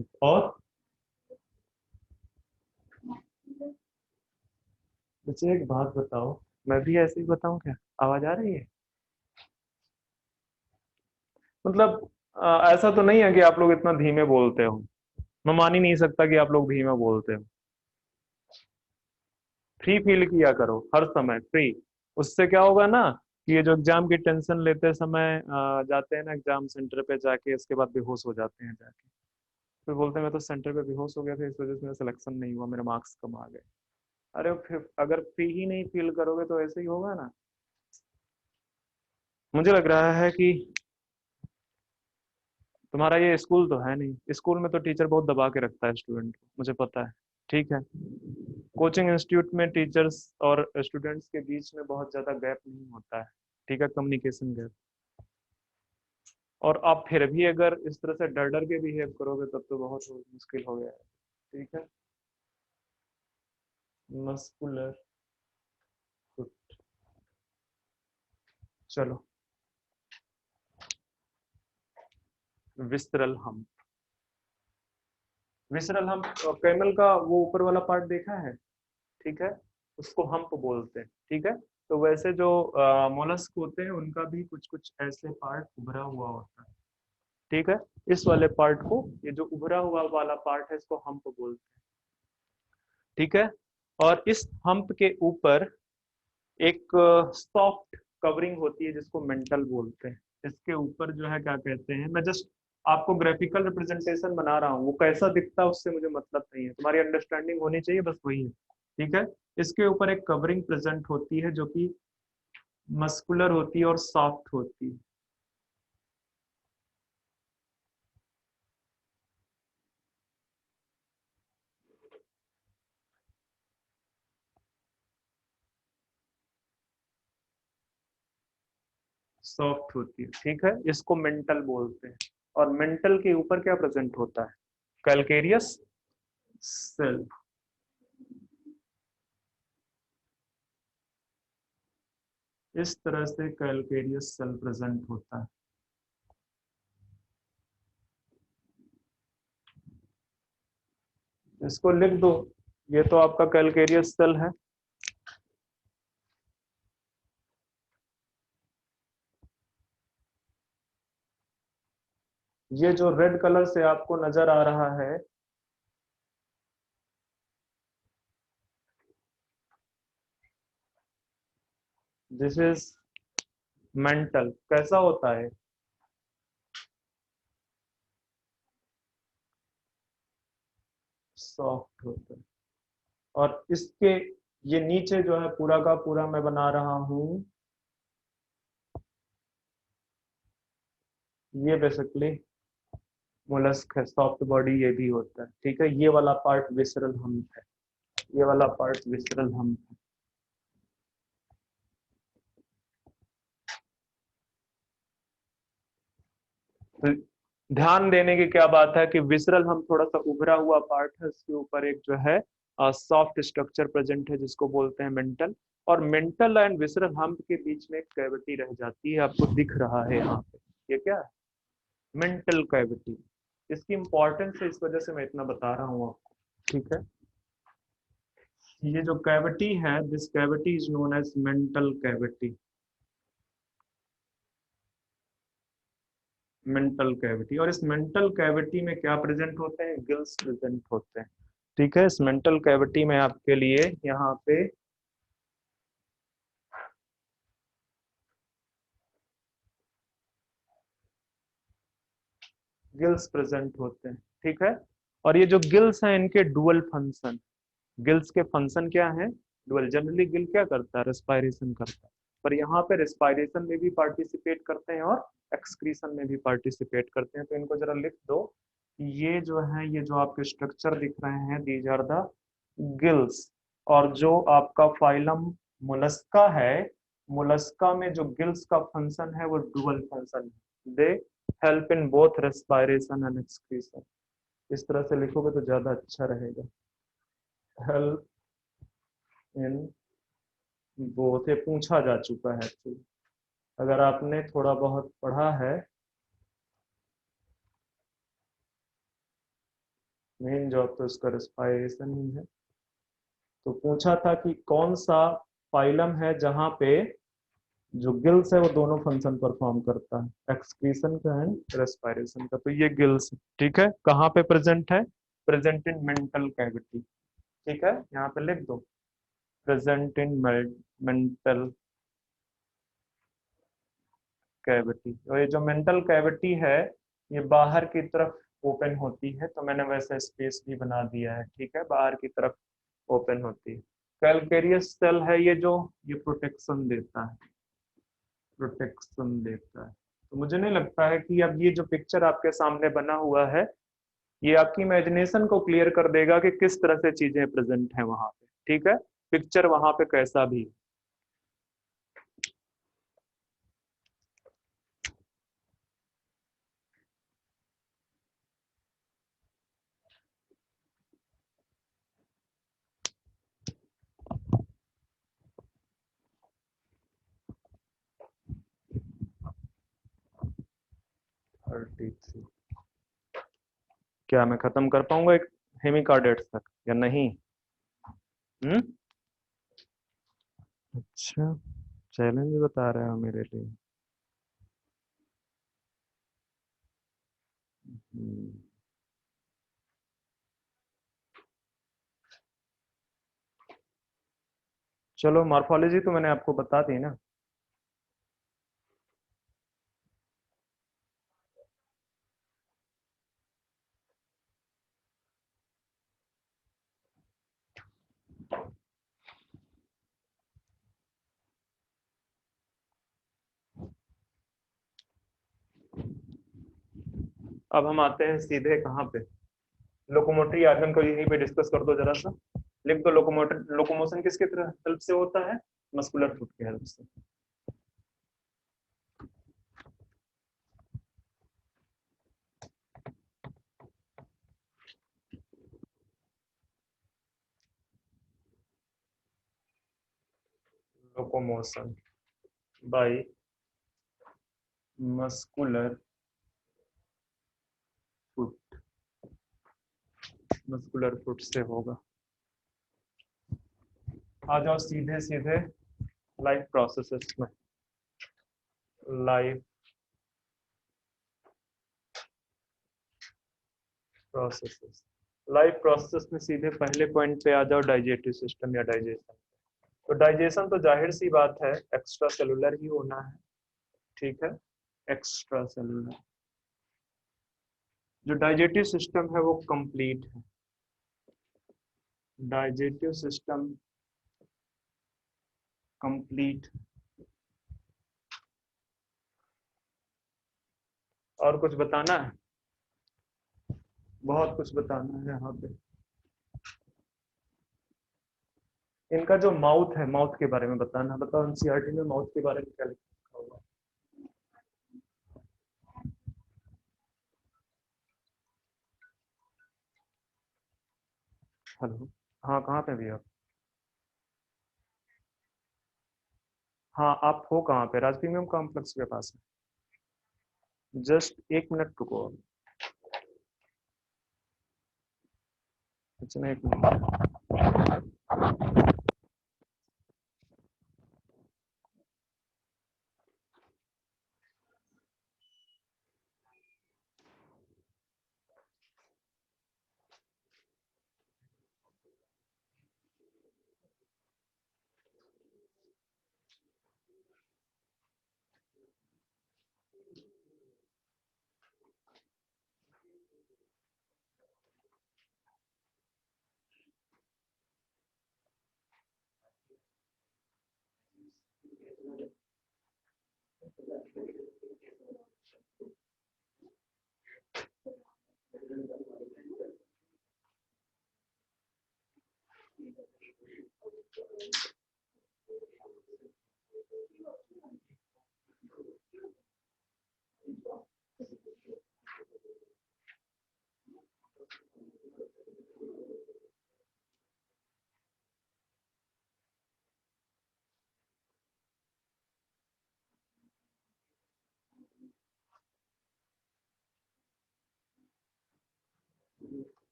मुझे एक बात बताओ, मैं भी ऐसे ही बताऊं क्या? आवाज आ रही है? मतलब ऐसा तो नहीं है कि आप लोग इतना धीमे बोलते हो। मैं मान ही नहीं सकता कि आप लोग धीमे बोलते हो। फ्री फील किया करो हर समय, फ्री। उससे क्या होगा ना कि ये जो एग्जाम की टेंशन लेते समय जाते हैं ना एग्जाम सेंटर पे जाके, इसके बाद बेहोश हो जाते हैं जाके। फिर बोलते हैं मैं तो सेंटर पे बेहोश हो गया था, इस वजह से मेरा सिलेक्शन नहीं हुआ, मेरे मार्क्स कम आ गए। अरे फिर अगर फ्री ही नहीं फील करोगे तो ऐसे ही होगा ना। मुझे लग रहा है कि तुम्हारा ये स्कूल तो है नहीं। स्कूल में तो टीचर बहुत दबा के रखता है स्टूडेंट को, मुझे पता है। ठीक है। कोचिंग इंस्टीट्यूट में टीचर्स और स्टूडेंट्स के बीच में बहुत ज्यादा गैप नहीं होता है। ठीक है, कम्युनिकेशन गैप। और आप फिर भी अगर इस तरह से डर डर के बिहेव करोगे तब तो बहुत मुश्किल हो गया है। ठीक है। Muscular foot. चलो, विसरल हम। विसरल हम कैमल का वो ऊपर वाला पार्ट देखा है? ठीक है, उसको हम्प बोलते हैं। ठीक है। तो वैसे जो मोलस्क होते हैं उनका भी कुछ कुछ ऐसे पार्ट उभरा हुआ होता है। ठीक है। इस वाले पार्ट को, ये जो उभरा हुआ वाला पार्ट है, इसको हम्प बोलते हैं। ठीक है। और इस हम्प के ऊपर एक सॉफ्ट कवरिंग होती है जिसको मेंटल बोलते हैं। इसके ऊपर जो है क्या कहते हैं, मैं जस्ट आपको ग्राफिकल रिप्रेजेंटेशन बना रहा हूँ, वो कैसा दिखता है उससे मुझे मतलब नहीं है, तुम्हारी अंडरस्टैंडिंग होनी चाहिए, बस वही है। ठीक है। इसके ऊपर एक कवरिंग प्रेजेंट होती है जो कि मस्कुलर होती है और सॉफ्ट होती है। सॉफ्ट होती है। ठीक है, इसको मेंटल बोलते हैं। और मेंटल के ऊपर क्या प्रेजेंट होता है? Calcareous shell. इस तरह से कैलकेरियस सेल प्रेजेंट होता है। इसको लिख दो, ये तो आपका कैलकेरियस सेल है। ये जो रेड कलर से आपको नजर आ रहा है, दिस इज मेंटल। कैसा होता है? सॉफ्ट होता है। और इसके ये नीचे जो है पूरा का पूरा मैं बना रहा हूं, ये बेसिकली मोलस्क है, सॉफ्ट बॉडी ये भी होता है। ठीक है, ये वाला पार्ट विसरल हम्प है। ये वाला पार्ट विसरल हम्प है। तो ध्यान देने की क्या बात है कि विसरल हम थोड़ा सा उभरा हुआ पार्ट है, उसके ऊपर एक जो है सॉफ्ट स्ट्रक्चर प्रेजेंट है जिसको बोलते हैं मेंटल। और मेंटल एंड विसरल हम्प के बीच में एक कैविटी रह जाती है, आपको दिख रहा है यहाँ पे। ये क्या है? Mantle cavity. इसकी इंपॉर्टेंस है, इस वजह से मैं इतना बता रहा हूँ आपको। ठीक है। ये जो कैविटी है, this cavity is known as mantle cavity. Mantle cavity. और इस मेंटल कैविटी में क्या प्रेजेंट होते हैं? गिल्स प्रेजेंट होते हैं। ठीक है। इस मेंटल कैविटी में आपके लिए यहाँ पे गिल्स प्रेजेंट होते हैं। ठीक है। और ये जो गिल्स हैं इनके डुअल फंक्शन। गिल्स के फंक्शन क्या है? डुअल। जनरली गिल क्या करता है? रेस्पायरेशन करता है। पर यहाँ पे रेस्पायरेशन में भी पार्टिसिपेट करते हैं और एक्सक्रीशन में भी पार्टिसिपेट करते हैं। तो इनको जरा लिख दो। ये जो है, ये जो आपके स्ट्रक्चर दिख रहे हैं, दीज आर द गिल्स। और जो आपका फाइलम मोलस्का है, मोलस्का में जो गिल्स का फंक्शन है वो डुअल फंक्शन है। They help in both respiration and excretion. इस तरह से लिखोगे तो ज्यादा अच्छा रहेगा। हेल्प इन बोथ, ये पूछा जा चुका है एक्चुअली। अगर आपने थोड़ा बहुत पढ़ा है, मेन जॉब तो इसका रेस्पायरेशन ही है। तो पूछा था कि कौन सा फाइलम है जहां पे जो गिल्स है वो दोनों फंक्शन परफॉर्म करता है, एक्सक्रीशन का एंड रेस्पिरेशन का। तो ये गिल्स, ठीक है, कहाँ पे प्रेजेंट है? Present in mantle cavity. ठीक है, यहाँ पे लिख दो, प्रेजेंट इन मेंटल कैविटी। और ये जो मेंटल कैविटी है ये बाहर की तरफ ओपन होती है, तो मैंने वैसा स्पेस भी बना दिया है। ठीक है, बाहर की तरफ ओपन होती है। कैलकेरियस सेल है ये जो, ये प्रोटेक्शन देता है, प्रोटेक्शन देता है। तो मुझे नहीं लगता है कि अब ये जो पिक्चर आपके सामने बना हुआ है ये आपकी इमेजिनेशन को क्लियर कर देगा कि किस तरह से चीजें प्रेजेंट हैं वहां पे। ठीक है, पिक्चर वहां पे कैसा भी। 33। क्या मैं खत्म कर पाऊंगा एक हेमिकार्डेट्स तक या नहीं? हम्म, अच्छा, चैलेंज बता रहे हो मेरे लिए। हम्म, चलो मॉर्फोलॉजी तो मैंने आपको बता दी ना। अब हम आते हैं सीधे कहाँ पे? लोकोमोटरी आर्गन को यहीं पे डिस्कस कर दो जरा सा। लिख दो, लोकोमोटर लोकोमोशन किसके तरह हेल्प से होता है? मस्कुलर फुट के हेल्प से। Locomotion by muscular foot, muscular foot से होगा। आ जाओ सीधे सीधे लाइफ प्रोसेसेस में। लाइफ प्रोसेसेस, लाइफ प्रोसेस में सीधे पहले पॉइंट पे आ जाओ, डाइजेस्टिव सिस्टम या डाइजेशन। तो डाइजेशन तो जाहिर सी बात है एक्स्ट्रा सेलुलर ही होना है। ठीक है, एक्स्ट्रा सेलुलर। जो डाइजेस्टिव सिस्टम है वो कंप्लीट है, डाइजेस्टिव सिस्टम कंप्लीट। और कुछ बताना है? बहुत कुछ बताना है यहाँ पे। इनका जो माउथ है, माउथ के बारे में बताना। बताओ एनसीईआरटी में माउथ के बारे में क्या लिखा होगा? हेलो, हाँ कहाँ पे भी आप? हाँ आप हो कहाँ पे? राज प्रीमियम कॉम्प्लेक्स के पास है। जस्ट एक मिनट रुको। अच्छा मैं एक मिनट।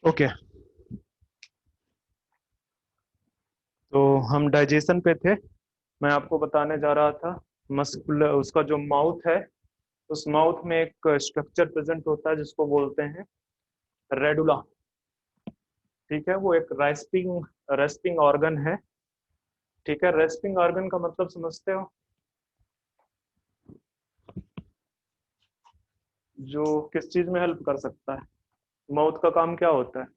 ओके, तो हम डाइजेशन पे थे। मैं आपको बताने जा रहा था मस्कुलर, उसका जो माउथ है, उस माउथ में एक स्ट्रक्चर प्रेजेंट होता है जिसको बोलते हैं रेडुला। ठीक है, वो एक रेस्पिंग रेस्पिंग ऑर्गन है। ठीक है, रेस्पिंग ऑर्गन का मतलब समझते हो? जो किस चीज में हेल्प कर सकता है? माउथ का काम क्या होता है?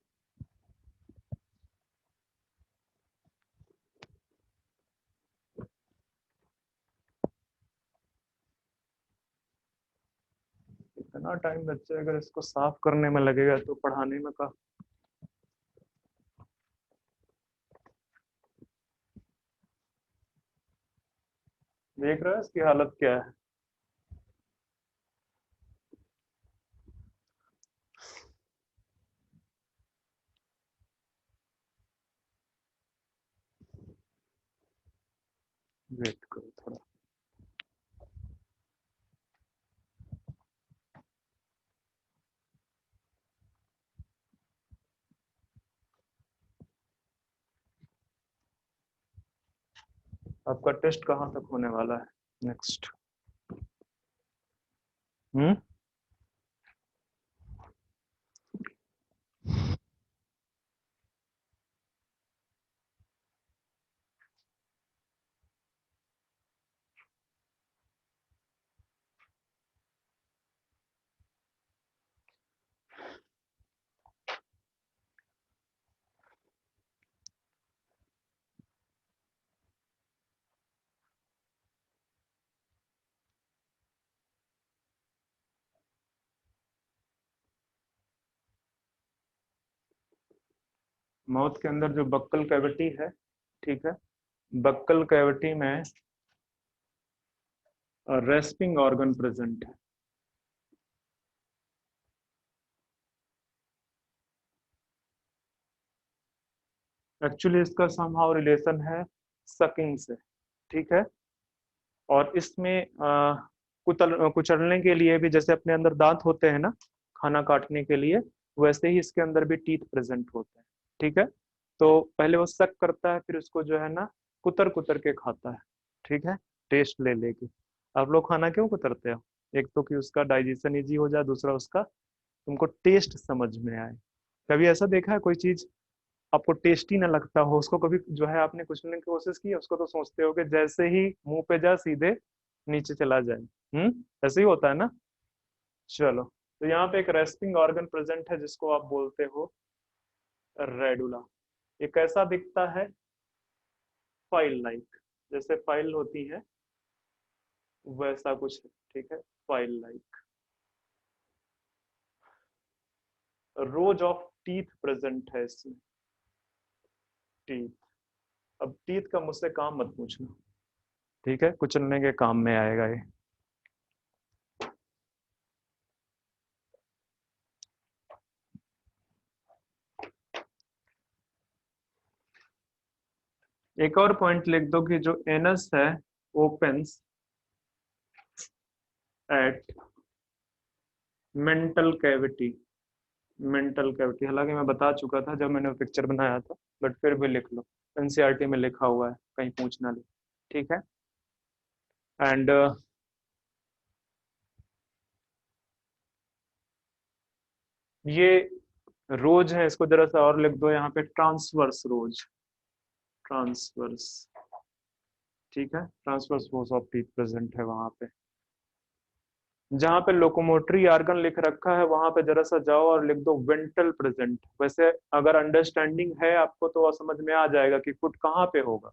इतना टाइम बच्चे अगर इसको साफ करने में लगेगा तो पढ़ाने में का। देख रहे हो इसकी हालत क्या है? वेट करो थोड़ा। आपका टेस्ट कहाँ तक होने वाला है नेक्स्ट? हम्म, माउथ के अंदर जो बक्कल कैविटी है, ठीक है, बक्कल कैविटी में रेस्पिंग ऑर्गन प्रेजेंट है। एक्चुअली इसका समहाउ रिलेशन है सकिंग से। ठीक है, और इसमें कुचलने के लिए भी जैसे अपने अंदर दांत होते हैं ना खाना काटने के लिए, वैसे ही इसके अंदर भी टीथ प्रेजेंट होते हैं। ठीक है, तो पहले वो सक करता है, फिर उसको जो है ना कुतर कुतर के खाता है। ठीक है, टेस्ट ले लेके। आप लोग खाना क्यों कुतरते हो? एक तो कि उसका डाइजेशन इजी हो जाए, दूसरा उसका तुमको टेस्ट समझ में आए। कभी ऐसा देखा है कोई चीज आपको टेस्टी ना लगता हो, उसको कभी जो है आपने कुचलने की कोशिश की है, उसको तो सोचते हो कि जैसे ही मुंह पे जा सीधे नीचे चला जाए। ऐसे ही होता है ना। चलो, तो यहाँ पे एक रेस्पिंग ऑर्गन प्रेजेंट है जिसको आप बोलते हो रेडुला। ये कैसा दिखता है? फाइल लाइक, जैसे फाइल होती है वैसा कुछ है। ठीक है, file like. Rose of teeth present है इसमें। टीथ, अब टीथ का मुझसे काम मत पूछना। ठीक है, कुचलने के काम में आएगा ये। एक और पॉइंट लिख दो कि जो एनस है opens at mental cavity. Mantle cavity, हालांकि मैं बता चुका था जब मैंने पिक्चर बनाया था, बट फिर भी लिख लो, एनसीईआरटी में लिखा हुआ है, कहीं पूछना ले। ठीक है, एंड ये रोज है, इसको जरा सा और लिख दो यहाँ पे, ट्रांसवर्स रोज। ट्रांसवर्स, ठीक है, transverse rose of teeth present है वहां पे। जहां पे लोकोमोटरी ऑर्गन लिख रखा है वहां पे जरा सा जाओ और लिख दो वेंट्रल प्रेजेंट। वैसे अगर अंडरस्टैंडिंग है आपको तो समझ में आ जाएगा कि फुट कहाँ पे होगा,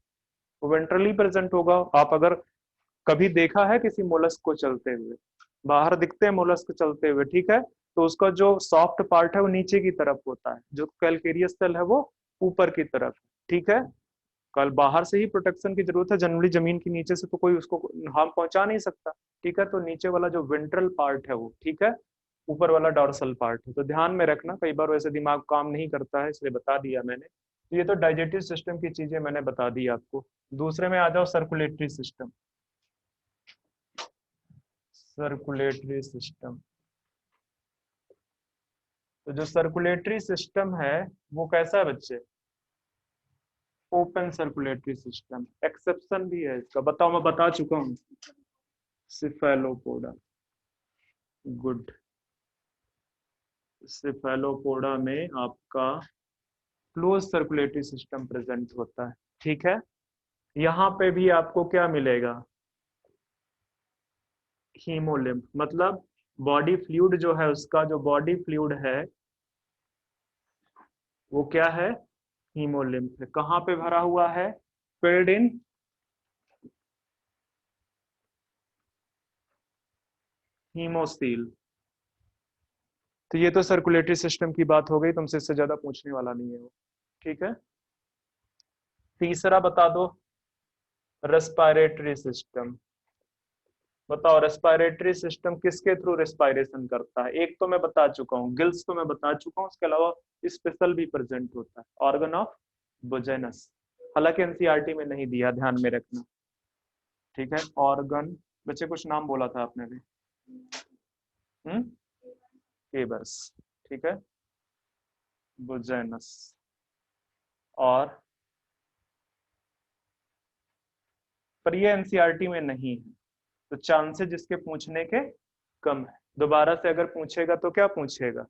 वो वेंट्रली प्रेजेंट होगा। आप अगर कभी देखा है किसी मोलस्क को चलते हुए, बाहर दिखते हैं मोलस्क चलते हुए, ठीक है, तो उसका जो सॉफ्ट पार्ट है वो नीचे की तरफ होता है, जो कैलकेरियस सेल है वो ऊपर की तरफ। ठीक है, कल बाहर से ही प्रोटेक्शन की जरूरत है, जनरली जमीन के नीचे से तो कोई उसको हार्म पहुंचा नहीं सकता। ठीक है, तो नीचे वाला जो वेंट्रल पार्ट है वो, ठीक है, ऊपर वाला डॉर्सल पार्ट है। तो ध्यान में रखना, कई बार वैसे दिमाग काम नहीं करता है, इसलिए बता दिया मैंने। तो ये तो डाइजेस्टिव सिस्टम की चीजें मैंने बता दी आपको। दूसरे में आ जाओ, सर्कुलेटरी सिस्टम। सर्कुलेटरी सिस्टम, तो जो सर्कुलेटरी सिस्टम है वो कैसा है बच्चे? Open circulatory system. एक्सेप्शन भी है इसका, बताओ, मैं बता चुका हूँ। Cephalopoda, good. सिफेलोपोडा में आपका क्लोज सर्कुलेटरी सिस्टम प्रेजेंट होता है, ठीक है। यहाँ पे भी आपको क्या मिलेगा? हीमोलिम्फ, मतलब बॉडी फ्लूइड जो है, उसका जो बॉडी फ्लूइड है वो क्या है? हीमोलिम्फ है। कहाँ पे भरा हुआ है? Filled in haemocoel. तो ये तो सर्कुलेटरी सिस्टम की बात हो गई, तुमसे इससे ज्यादा पूछने वाला नहीं है वो, ठीक है। तीसरा बता दो, रेस्पिरेटरी सिस्टम। बताओ रेस्पिरेटरी सिस्टम किसके थ्रू रेस्पिरेशन करता है? एक तो मैं बता चुका हूँ, गिल्स तो मैं बता चुका हूँ, उसके अलावा स्पेशल भी प्रेजेंट होता है, ऑर्गन ऑफ बुजेनस। हालांकि एनसीईआरटी में नहीं दिया, ध्यान में रखना, ठीक है। ऑर्गन, बच्चे कुछ नाम बोला था आपने भी, केबस, ठीक है, बुजेनस और, पर ये एनसीईआरटी में नहीं है, तो चांसेस इसके पूछने के कम है। दोबारा से अगर पूछेगा तो क्या पूछेगा?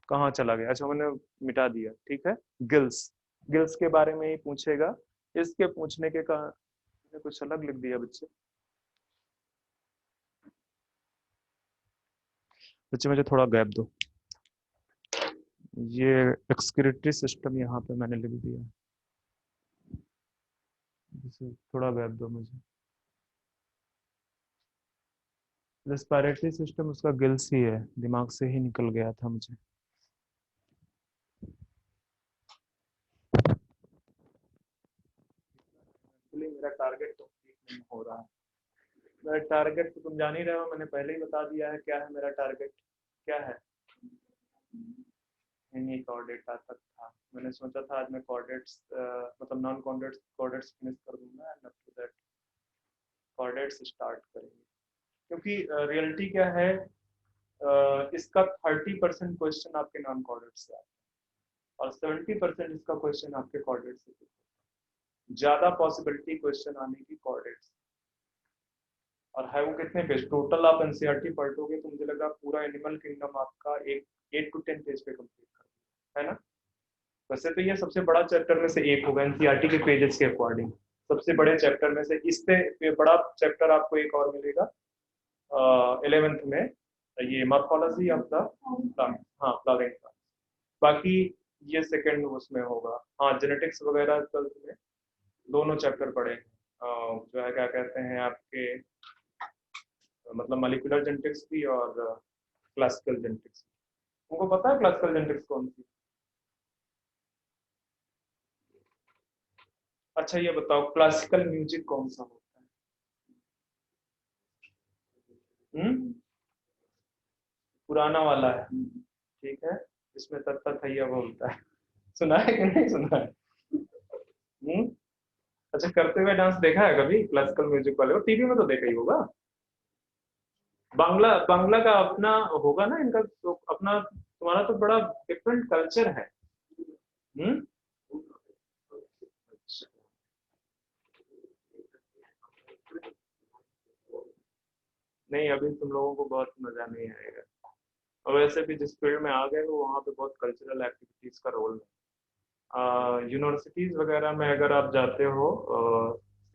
कहाँ चला गया? अच्छा मैंने मिटा दिया, ठीक है। गिल्स, गिल्स के बारे में ही पूछेगा। इसके पूछने के का कुछ अलग लिख दिया बच्चे। बच्चे मुझे थोड़ा गैप दो, ये एक्सक्रीटरी सिस्टम यहाँ पे मैंने लिख दिया, थोड़ा गैप दो मुझे। रेस्पिरेटरी सिस्टम उसका गिल्स ही है, दिमाग से ही निकल गया था मुझे। मेरा टारगेट कंप्लीट नहीं हो रहा है। मेरा टारगेट तो तुम जान ही रहे हो, मैंने पहले ही बता दिया है क्या है मेरा टारगेट। क्या है? इन्हीं कोऑर्डिनेटा तक था। मैंने सोचा था आज मैं कोऑर्डिनेट्स मतलब नॉन कोऑर्डिनेट्स कोऑर्डिनेट्स फिनिश कर दूंगा and after that coordinates start करेंगे। क्योंकि रियलिटी क्या है, इसका 30% क्वेश्चन आपके नॉन कोऑर्डिनेट से आता है और 70% इसका क्वेश्चन आपके कोऑर्डिनेट से। ज्यादा पॉसिबिलिटी क्वेश्चन आने की कोऑर्डिनेट, और है वो कितने पेज टोटल? आप एनसीईआरटी पढ़ोगे तो मुझे लगा पूरा एनिमल किंगडम आपका एक 8 to 10 पेज पे कंप्लीट कर, है ना। वैसे तो ये सबसे बड़ा चैप्टर में से एक होगा एनसीईआरटी के पेजेस के अकॉर्डिंग, सबसे बड़े चैप्टर में से। इससे बड़ा चैप्टर आपको एक और मिलेगा 11th में, ये मॉर्फोलॉजी ऑफ द प्लांट, हाँ फ्लावरिंग प्लांट। बाकी ये सेकंड उसमें होगा। हाँ जेनेटिक्स वगैरह कल में दोनों चैप्टर पढ़े हैं, जो है क्या कहते हैं आपके, मतलब मॉलिक्यूलर जेनेटिक्स भी और क्लासिकल जेनेटिक्स। तुमको पता है क्लासिकल जेनेटिक्स कौन सी? अच्छा ये बताओ क्लासिकल म्यूजिक कौन सा होता है? पुराना वाला है, ठीक है। इसमें तत्ता थैया बोलता है, सुना है कि नहीं सुना है? अच्छा करते हुए डांस देखा है कभी क्लासिकल म्यूजिक वाले? वो टीवी में तो देखा ही होगा। बांग्ला, बांग्ला का अपना होगा ना इनका तो अपना, तुम्हारा तो बड़ा डिफरेंट कल्चर है। हम्म नहीं अभी तुम लोगों को बहुत मजा नहीं आएगा, और वैसे भी जिस फील्ड में आ गए हो वहाँ पे बहुत कल्चरल एक्टिविटीज का रोल है। यूनिवर्सिटीज वगैरह में अगर आप जाते हो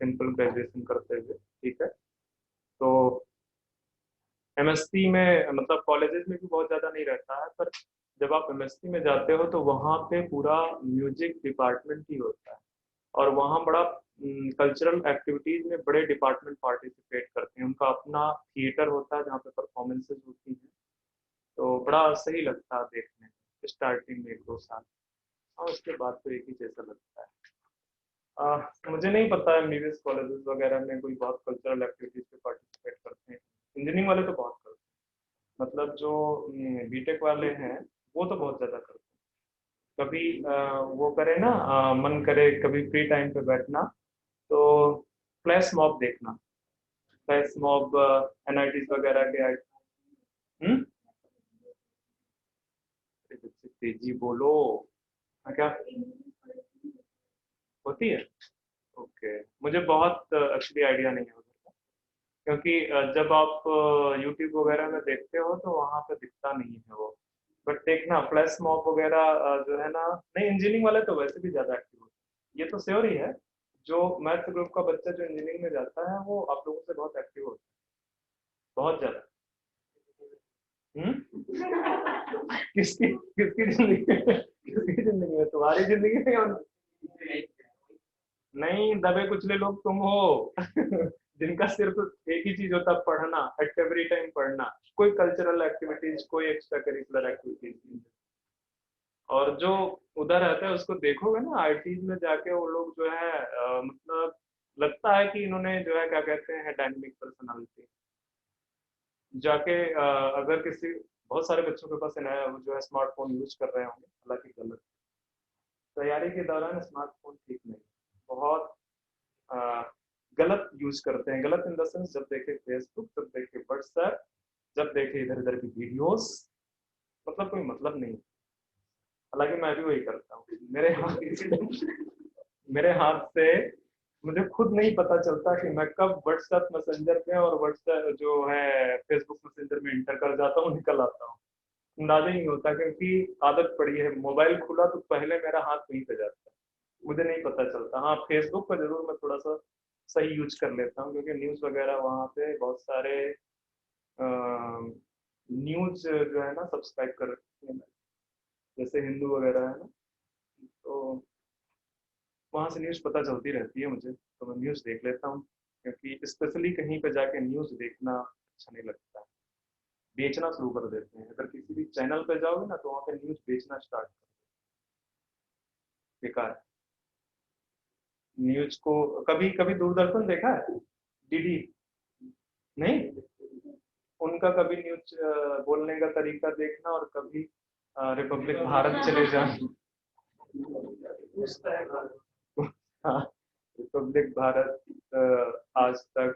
सिंपल ग्रेजुएशन करते हुए, ठीक है, तो एमएससी में मतलब कॉलेजेस में भी बहुत ज़्यादा नहीं रहता है, पर जब आप एमएससी में जाते हो तो वहाँ पे पूरा म्यूजिक डिपार्टमेंट ही होता है, और वहाँ बड़ा कल्चरल एक्टिविटीज में बड़े डिपार्टमेंट पार्टिसिपेट करते हैं। उनका अपना थिएटर होता है जहाँ पे परफॉर्मेंसेज होती हैं, तो बड़ा सही लगता है देखने में स्टार्टिंग में 1-2 साल, और उसके बाद तो एक ही जैसा लगता है। मुझे नहीं पता एमबीबीएस कॉलेजेस वगैरह में कोई बहुत कल्चरल एक्टिविटीज पे पार्टिसिपेट करते हैं। इंजीनियरिंग वाले तो बहुत करते हैं, मतलब जो बीटेक वाले हैं वो तो बहुत ज़्यादा करते हैं। कभी वो करे ना, मन करे कभी फ्री टाइम पे बैठना तो फ्लैश मॉब देखना, फ्लैश मॉब एनआईटीज वगैरह के। हम्म तेजी बोलो। क्या होती है? ओके, मुझे बहुत एक्चुअली आइडिया नहीं है उधर का, क्योंकि जब आप यूट्यूब वगैरह में देखते हो तो वहां पे दिखता नहीं है वो। बट देखना फ्लैश मॉब वगैरह जो है ना, नहीं इंजीनियरिंग वाले तो वैसे भी ज्यादा एक्टिव होते हैं, ये तो श्योर ही है। जो मैथ ग्रुप का बच्चा जो इंजीनियरिंग में जाता है वो आप लोगों से बहुत एक्टिव होता है, बहुत ज्यादा। किसकी किसकी जिंदगी में? किसकी जिंदगी में? तुम्हारी जिंदगी में या नहीं? दबे कुचले लोग तुम हो जिनका सिर्फ एक ही चीज होता है, पढ़ना, एट एवरी टाइम पढ़ना, कोई कल्चरल एक्टिविटीज, कोई एक्स्ट्रा करिकुलर एक्टिविटीज। और जो उधर रहता है उसको देखोगे ना, आईटी में जाके वो लोग जो है मतलब लगता है कि इन्होंने जो है क्या कहते हैं डायनेमिक पर्सनालिटी। जाके अगर किसी, बहुत सारे बच्चों के पास नया जो है स्मार्टफोन यूज कर रहे होंगे, हालांकि गलत। तैयारी के दौरान स्मार्टफोन ठीक नहीं, बहुत अ, गलत यूज करते हैं। गलत इन द सेंस, जब देखे फेसबुक, जब देखे व्हाट्सएप, जब देखे इधर इधर की वीडियोस, मतलब कोई मतलब नहीं। हालांकि मैं भी वही करता हूँ। मेरे हाथ से मुझे खुद नहीं पता चलता कि मैं कब व्हाट्सएप मैसेंजर पे और व्हाट्सएप जो है फेसबुक मैसेंजर में इंटर कर जाता हूँ, निकल आता हूँ। अंदाजा ही नहीं होता, क्योंकि आदत पड़ी है। मोबाइल खुला तो पहले मेरा हाथ वहीं पे जाता है, मुझे नहीं पता चलता। हाँ, फेसबुक पर जरूर मैं थोड़ा सा सही यूज कर लेता हूँ, क्योंकि न्यूज वगैरह वहाँ पे बहुत सारे न्यूज जो है ना सब्सक्राइब कर रखे हैं, जैसे हिंदू वगैरह है ना, तो वहाँ से न्यूज पता चलती रहती है मुझे, तो मैं न्यूज देख लेता हूँ। क्योंकि स्पेशली कहीं पे जाके न्यूज देखना अच्छा नहीं लगता है। बेचना शुरू कर देते हैं, अगर किसी भी चैनल पे जाओगे ना तो वहाँ पे न्यूज बेचना स्टार्ट कर, बेकार। न्यूज को कभी कभी दूरदर्शन देखा है? डीडी? नहीं, उनका कभी न्यूज बोलने का तरीका देखना, और कभी रिपब्लिक भारत चले जाना। हाँ, रिपब्लिक भारत, आज तक,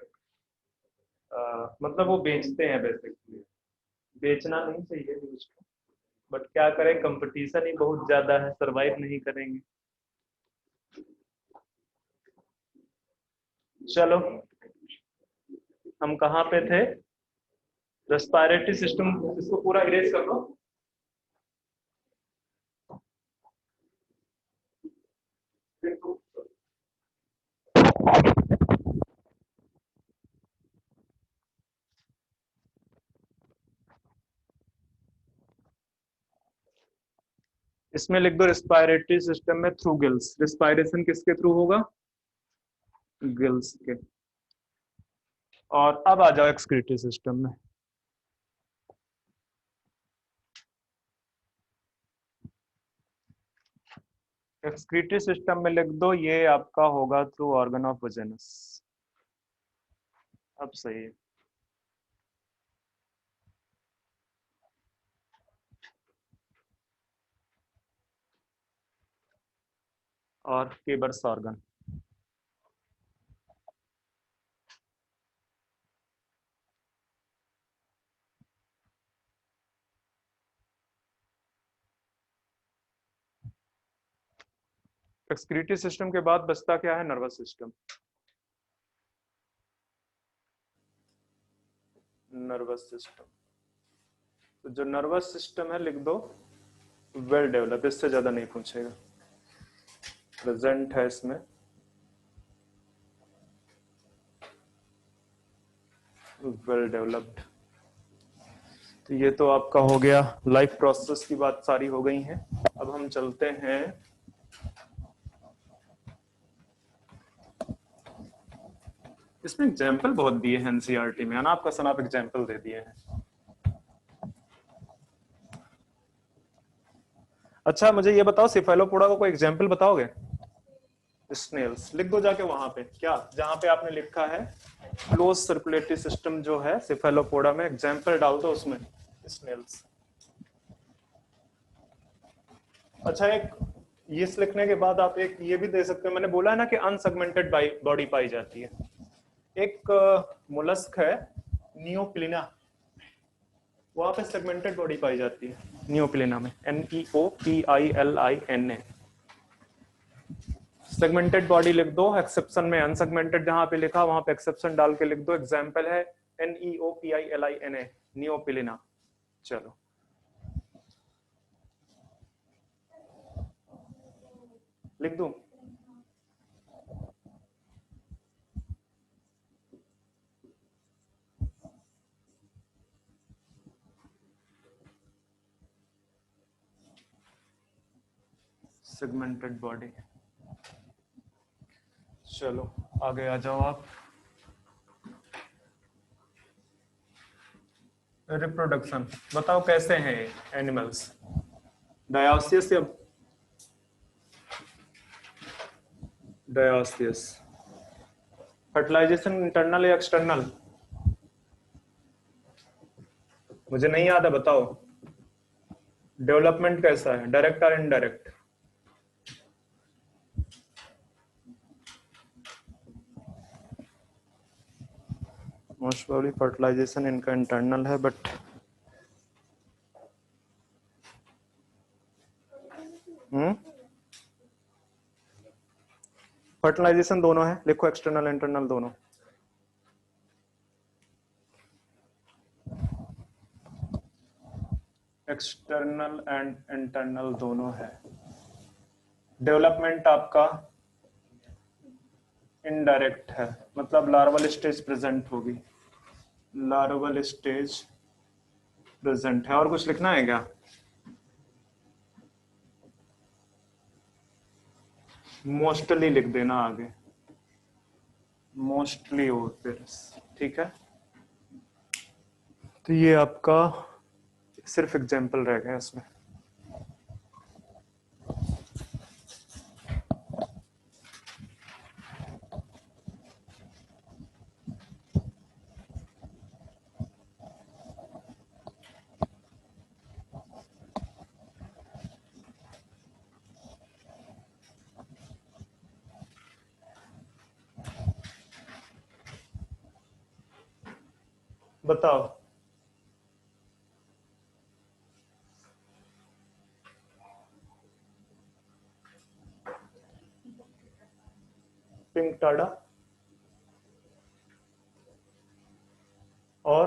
मतलब वो बेचते हैं बेसिकली। बेचना नहीं चाहिए न्यूज को, बट क्या करें, कंपटीशन ही बहुत ज्यादा है, सरवाइव नहीं करेंगे। चलो, हम कहाँ पे थे? रेस्पिरेटरी सिस्टम, इसको पूरा इरेज कर लो। इसमें लिख दो रेस्पिरेटरी सिस्टम में थ्रू गिल्स। रेस्पिरेशन किसके थ्रू होगा? गिल्स के। और अब आ जाओ एक्सक्रीटरी सिस्टम में। एक्सक्रीटरी सिस्टम में लिख दो, ये आपका होगा थ्रू ऑर्गन ऑफ वजेनस। अब सही है। और केबर्स ऑर्गन। एक्सक्रीटरी सिस्टम के बाद बचता क्या है? Nervous system. नर्वस सिस्टम, तो जो नर्वस सिस्टम है लिख दो वेल डेवलप, इससे ज्यादा नहीं पूछेगा। प्रेजेंट है इसमें वेल डेवलप्ड। तो ये तो आपका हो गया, लाइफ प्रोसेस की बात सारी हो गई है। अब हम चलते हैं इसमें एग्जाम्पल बहुत दिए हैं एनसीईआरटी में, है ना? आपका सनाप एग्जाम्पल दे दिए हैं। अच्छा, मुझे ये बताओ, सिफेलोपोडा का कोई एग्जाम्पल बताओगे? स्नेल्स लिख दो जाके वहां पे, क्या जहां पे आपने लिखा है क्लोज सर्कुलेटरी सिस्टम जो है सिफेलोपोडा में, एग्जाम्पल डाल दो उसमें स्नेल्स। अच्छा, एक ये लिखने के बाद आप एक ये भी दे सकते हो, मैंने बोला है ना कि अनसेगमेंटेड बॉडी पाई जाती है। एक मोलस्क है नियोप्लिना, वहां पे सेगमेंटेड बॉडी पाई जाती है नियोपिलिना में, NEOPILINA। सेगमेंटेड बॉडी लिख दो, एक्सेप्शन में अनसेगमेंटेड जहां पे लिखा वहां पे एक्सेप्शन डाल के लिख दो। एग्जाम्पल है NEOPILINA, नियोपिलिना। चलो लिख दूं? Segmented body. चलो आगे आ जाओ आप। रिप्रोडक्शन बताओ कैसे हैं एनिमल्स? डायोसियस या डायोसियस? फर्टिलाइजेशन इंटरनल या एक्सटर्नल? मुझे नहीं याद है, बताओ। डेवलपमेंट कैसा है, डायरेक्ट और इनडायरेक्ट? मोस्ट प्रोबेबली फर्टिलाइजेशन इनका इंटरनल है, बट फर्टिलाइजेशन दोनों है, लिखो एक्सटर्नल इंटरनल दोनों। एक्सटर्नल एंड इंटरनल दोनों है। डेवलपमेंट आपका इनडायरेक्ट है, मतलब लार्वल स्टेज प्रेजेंट होगी। लार्वल स्टेज प्रेजेंट है। और कुछ लिखना है क्या? मोस्टली लिख देना आगे, मोस्टली हो फिर, ठीक है। तो ये आपका सिर्फ एग्जाम्पल रह गया इसमें। बताओ पिंक टाडा और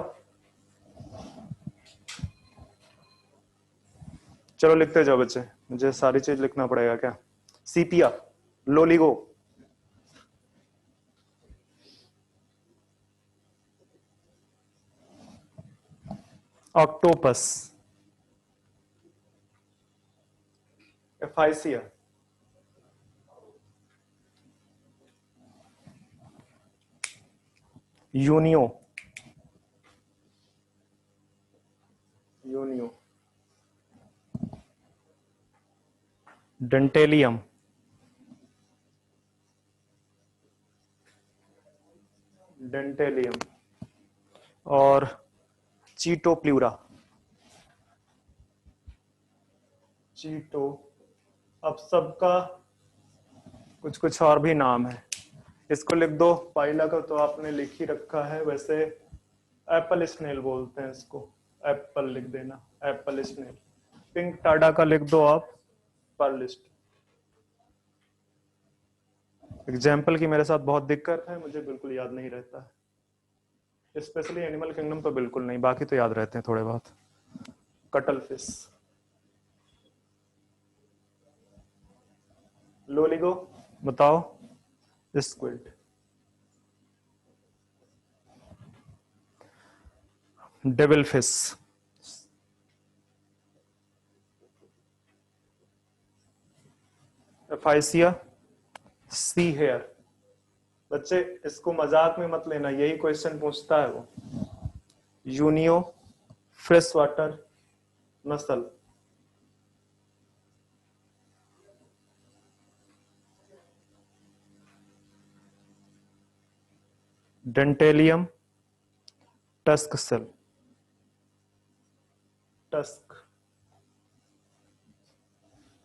चलो लिखते जाओ बच्चे, मुझे सारी चीज लिखना पड़ेगा क्या? Sepia, Loligo, octopus, Aplysia, Unio, Unio, Dentalium, Dentalium और चीटोप्ल्यूरा, चीटो। अब सबका कुछ कुछ और भी नाम है, इसको लिख दो। पाइला का तो आपने लिख ही रखा है, वैसे एप्पल स्नेल बोलते हैं इसको, एप्पल लिख देना, एप्पल स्नेल। पिंक टाडा का लिख दो आप पर्लिस्ट। एग्जाम्पल की मेरे साथ बहुत दिक्कत है, मुझे बिल्कुल याद नहीं रहता है, स्पेशली एनिमल किंगडम तो बिल्कुल नहीं, बाकी तो याद रहते हैं थोड़े बहुत। कटल फिश, लोलिगो, बताओ। Squid, devil fish, एफाइसिया, see here. बच्चे इसको मजाक में मत लेना, यही क्वेश्चन पूछता है वो। यूनियो, फ्रेश वाटर नस्ल, डेंटेलियम, टस्क सेल, टस्क,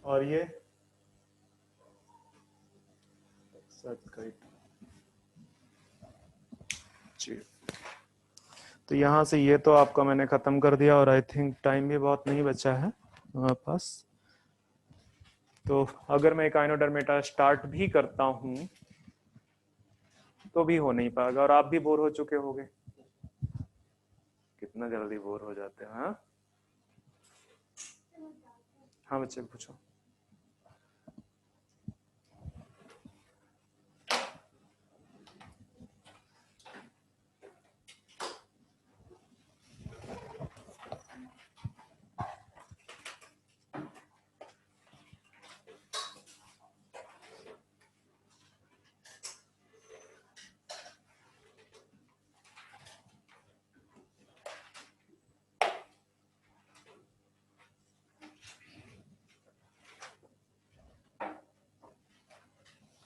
और ये जी। तो यहाँ से ये तो आपका मैंने खत्म कर दिया और आई थिंक टाइम भी बहुत नहीं बचा है हमारे पास। तो अगर मैं एकाइनोडर्मेटा स्टार्ट भी करता हूँ तो भी हो नहीं पाएगा और आप भी बोर हो चुके होंगे। कितना जल्दी बोर हो जाते हैं। हाँ हाँ बच्चे पूछो।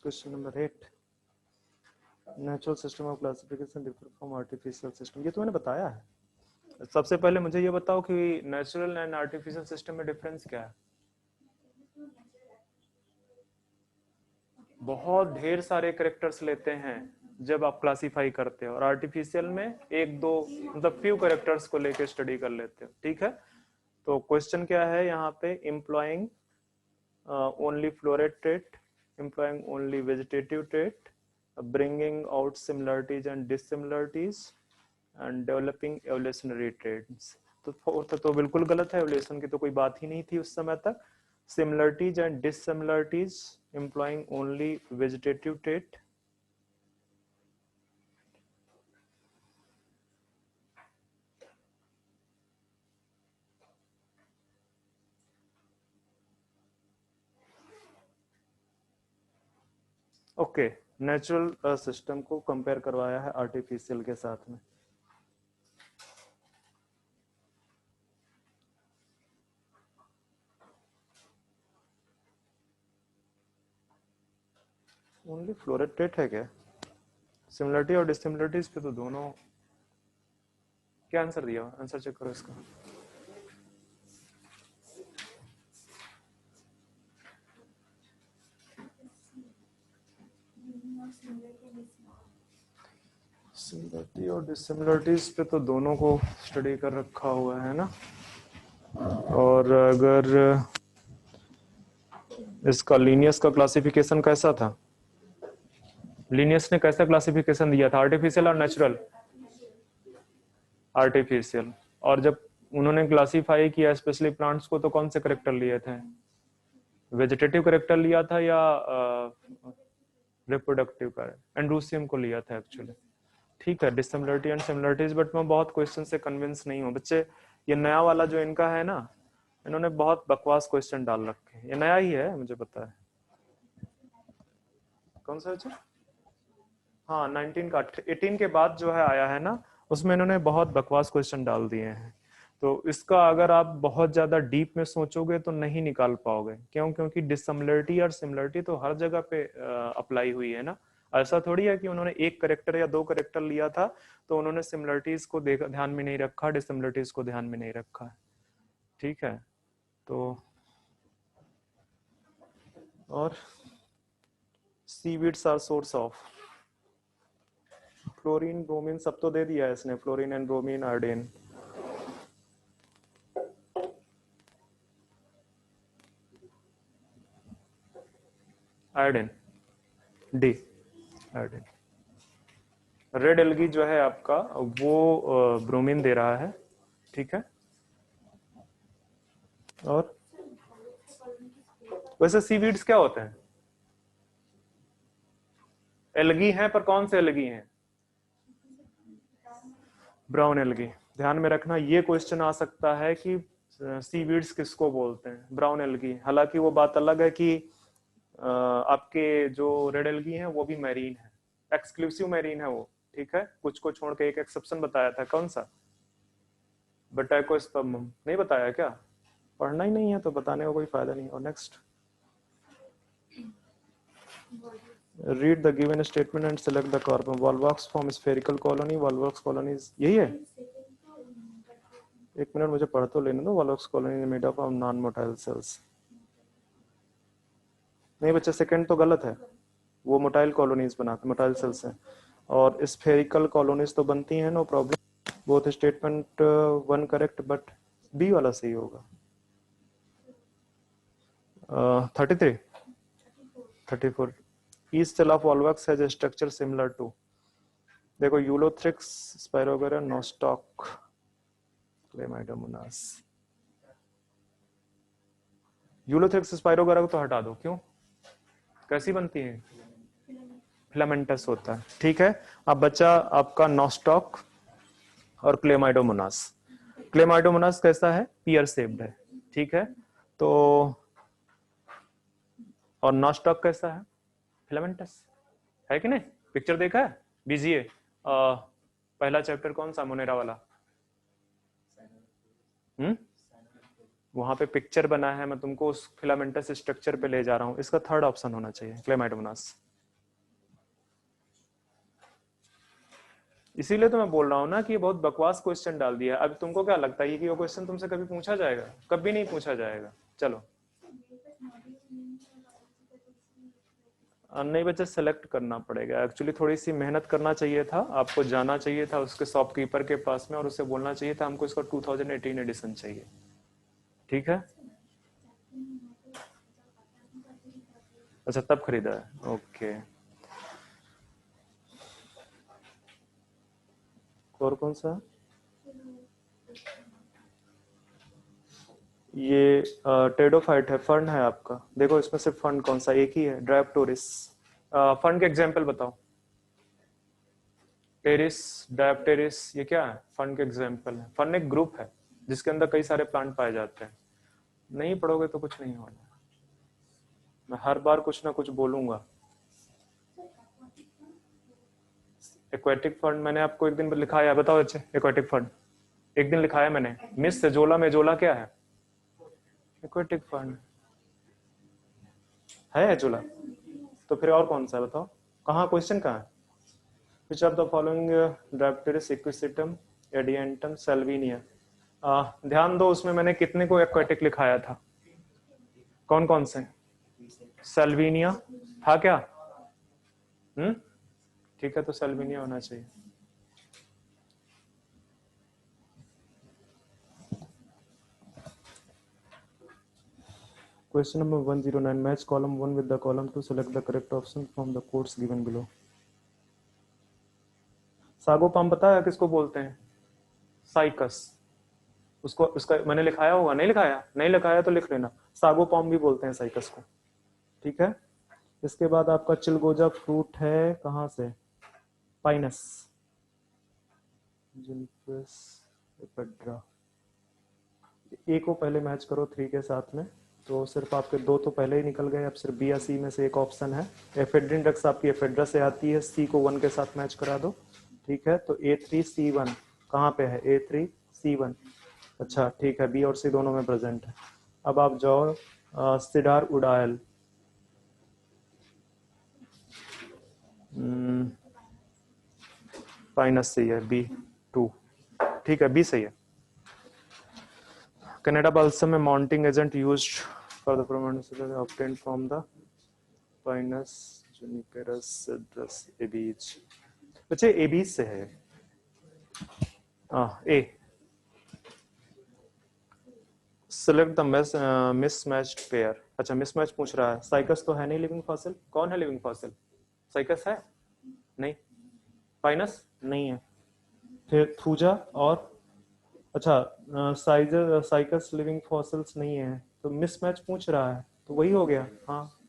Question number 8, natural system of classification differ from artificial system. ये तो मैंने बताया है। सबसे पहले मुझे ये बताओ कि नेचुरल एंड आर्टिफिशियल सिस्टम में डिफरेंस क्या है। बहुत ढेर सारे कैरेक्टर्स लेते हैं जब आप क्लासिफाई करते हो, और आर्टिफिशियल में एक दो मतलब फ्यू कैरेक्टर्स को लेके स्टडी कर लेते हो। ठीक है, तो क्वेश्चन क्या है यहाँ पे, employing only floret trait, employing only vegetative trait, bringing out similarities and dissimilarities and developing evolutionary traits। तो बिल्कुल गलत है, एवोल्यूशन की तो कोई बात ही नहीं थी उस समय तक। similarities and dissimilarities employing only vegetative trait, okay. Natural system को कंपेयर करवाया है आर्टिफिशियल के साथ में। ओनली फ्लोरेट ट्रेट है क्या? सिमिलरिटी और डिसिमिलरिटीज पे तो दोनों, क्या आंसर दिया? आंसर चेक करो इसका। सिमिलरिटी और डिसिमिलरिटीज पे तो दोनों को स्टडी कर रखा हुआ है ना। और अगर इसका लीनियस का क्लासिफिकेशन कैसा था? लीनियस ने कैसा क्लासिफिकेशन दिया था, आर्टिफिशियल और नेचुरल? आर्टिफिशियल। और जब उन्होंने क्लासिफाई किया स्पेशली प्लांट्स को, तो कौन से करेक्टर लिए थे? वेजिटेटिव करेक्टर लिया था या रिप्रोडक्टिव का? एंड्रूसियम को लिया था एक्चुअली। ठीक है, डिसिमिलरिटी एंड सिमिलरिटीज, बट मैं बहुत क्वेश्चन से कन्विंस नहीं हूँ बच्चे। ये नया वाला जो इनका है ना, इन्होंने बहुत बकवास क्वेश्चन डाल रखे हैं। ये नया ही है, मुझे पता है। कौन सा बच्चा? हाँ 19 का 18 के बाद जो है आया है ना, उसमें इन्होंने बहुत बकवास क्वेश्चन डाल दिए हैं। तो इसका अगर आप बहुत ज्यादा डीप में सोचोगे तो नहीं निकाल पाओगे। क्यों? क्योंकि डिसिमिलरिटी और सिमिलरिटी तो हर जगह पे अप्लाई हुई है ना। ऐसा थोड़ी है कि उन्होंने एक करेक्टर या दो करेक्टर लिया था तो उन्होंने सिमिलरिटीज को ध्यान में नहीं रखा, डिसिमिलरिटीज को ध्यान में नहीं रखा। ठीक है, तो और seaweeds are source of fluorine, bromine, सब तो दे दिया है इसने, fluorine and bromine, iodine. Iodine, D, iodine. Red algae जो है आपका वो ब्रोमीन दे रहा है। ठीक है, और वैसे सीवीड्स क्या होते हैं? एल्गी हैं, पर कौन से एल्गी हैं? Brown algae. ध्यान में रखना, ये क्वेश्चन आ सकता है कि सीवीड्स किसको बोलते हैं, ब्राउन एल्गी। हालांकि वो बात अलग है कि आपके जो रेड एल्गी हैं वो भी मैरीन है, एक्सक्लूसिव मैरीन है वो। ठीक है, कुछ को छोड़ के एक एक्सेप्शन बताया था, कौन सा? बटाइकोस्पर्मम। नहीं बताया क्या? पढ़ना ही नहीं है तो बताने का कोई फायदा नहीं। और next, read the given statement and select the carbon। Volvox form spherical colony, volvox colonies यही है। एक मिनट मुझे पढ़ तो लेने दो। Volvox colony made up of non motile cells. नहीं बच्चे, सेकंड तो गलत है, वो मोटाइल कॉलोनीज बनाते, मोटाइल सेल्स हैं। और स्फेरिकल कॉलोनीज तो बनती हैं, no problem, both statement one correct, but B वाला सही होगा। 33 34 each cell of Volvox has a structure similar to, देखो Ulothrix, Spirogyra, Nostoc, Chlamydomonas. Ulothrix Spirogyra को तो हटा दो, क्यों? कैसी बनती है? फिलामेंटस होता है, ठीक है। अब बचा आपका नोस्टॉक और क्लेमाइडोमोनास। क्लेमाइडोमोनास कैसा है? पियर शेप्ड है, ठीक है। तो और नोस्टॉक कैसा है? फिलामेंटस है कि नहीं? पिक्चर देखा है? बीजीए पहला चैप्टर कौन सा? मोनेरा वाला। वहां पे पिक्चर बना है, मैं तुमको उस फिलामेंटस स्ट्रक्चर पे ले जा रहा हूं। इसका थर्ड ऑप्शन होना चाहिए, क्लेमाइडोमोनास। इसीलिए तो मैं बोल रहा हूँ ना कि ये बहुत बकवास क्वेश्चन डाल दिया। अब तुमको क्या लगता है कि वो क्वेश्चन तुमसे कभी पूछा जाएगा? कभी नहीं पूछा जाएगा। चलो नहीं बच्चे, सेलेक्ट करना पड़ेगा। एक्चुअली थोड़ी सी मेहनत करना चाहिए था आपको, जाना चाहिए था उसके शॉपकीपर के पास में और उससे बोलना चाहिए था हमको इसका 2018 एडिशन चाहिए, ठीक है। अच्छा तब खरीदा है, ओके। और कौन सा? ये टेडोफाइट है, फंड है आपका। देखो इसमें सिर्फ फंड कौन सा? एक ही है, ड्रायोप्टोरिस। फंड के एग्जाम्पल बताओ। टेरिस, डायप्टेरिस, ये क्या है? फंड के एग्जाम्पल है। फंड एक ग्रुप है जिसके अंदर कई सारे प्लांट पाए जाते हैं। नहीं पढ़ोगे तो कुछ नहीं होगा, मैं हर बार कुछ ना कुछ बोलूंगा। एक्वेटिक फंड मैंने आपको एक दिन लिखाया, बताओ अच्छे। एक्वेटिक फंड एक दिन लिखाया मैंने। मिस सेजोला मेजोला क्या है? एक्वेटिक फंड है एजोला। तो फिर और कौन सा है बताओ? कहाँ क्वेश्चन कहाँ है? Which of the following Dapteris equisetum edientum salvinia? ध्यान दो, उसमें मैंने कितने को एक्वेटिक लिखाया था? कौन कौन से? सेल्विनिया था क्या? ठीक है, तो सेल्विनिया होना चाहिए। Question number 109. Match column 1 with the column 2. Select the correct option from the quotes given below. सागोपाम पता है किसको बोलते हैं? साइकस। उसको उसका मैंने लिखाया होगा, नहीं लिखाया? नहीं लिखाया तो लिख लेना। सागोपाम भी बोलते हैं साइकस को, ठीक है। इसके बाद आपका चिलगोजा फ्रूट है, कहाँ से? पाइनस, जिनपस एपेड्रा। ए को पहले मैच करो 3 के साथ में, तो सिर्फ आपके 2 तो पहले ही निकल गए। अब सिर्फ बी या सी में से एक ऑप्शन है। एफेड्रिन ड्रग्स आपकी एफेड्रा से आती है, सी को 1 के साथ मैच करा दो, ठीक है। तो A3C1 कहाँ पे है? A3C1, अच्छा ठीक है, बी और सी दोनों में प्रेजेंट है। अब आप जाओ सिडार उडायल, पाइनस सही है, B2, ठीक है, बी सही है। कनाडा बाल्सम में mounting agent used for the promotion obtained from the Pinus Juniperus Cedrus Abies. बच्चे एबीज से है। A select the mismatched pair. अच्छा मिसमैच पूछ रहा है। साइकस तो है नहीं लिविंग फॉसिल। कौन है लिविंग फॉसिल? साइकस है नहीं, पाइनस नहीं है, फिर थूजा और अच्छा साइकस लिविंग फॉसिल्स नहीं है, तो मिसमैच पूछ रहा है, तो वही हो गया। हाँ,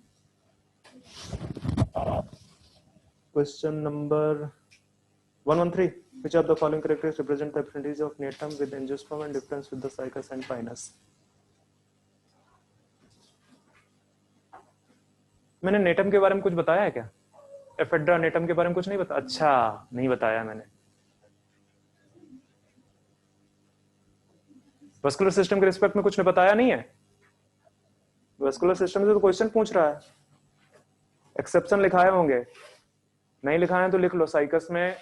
question number 113. Which of the following characters represent the affinities of natum with angiosperm and difference with the cycas and pinus? मैंने नेटम के बारे में कुछ बताया है क्या? एफेड्रा नेटम के बारे में कुछ नहीं बताया? अच्छा नहीं बताया मैंने। वस्कुलर सिस्टम के रिस्पेक्ट में कुछ ने बताया नहीं है। वस्कुलर सिस्टम से तो क्वेश्चन पूछ रहा है, एक्सेप्शन लिखाए होंगे, नहीं लिखाए तो लिख लो। साइकस में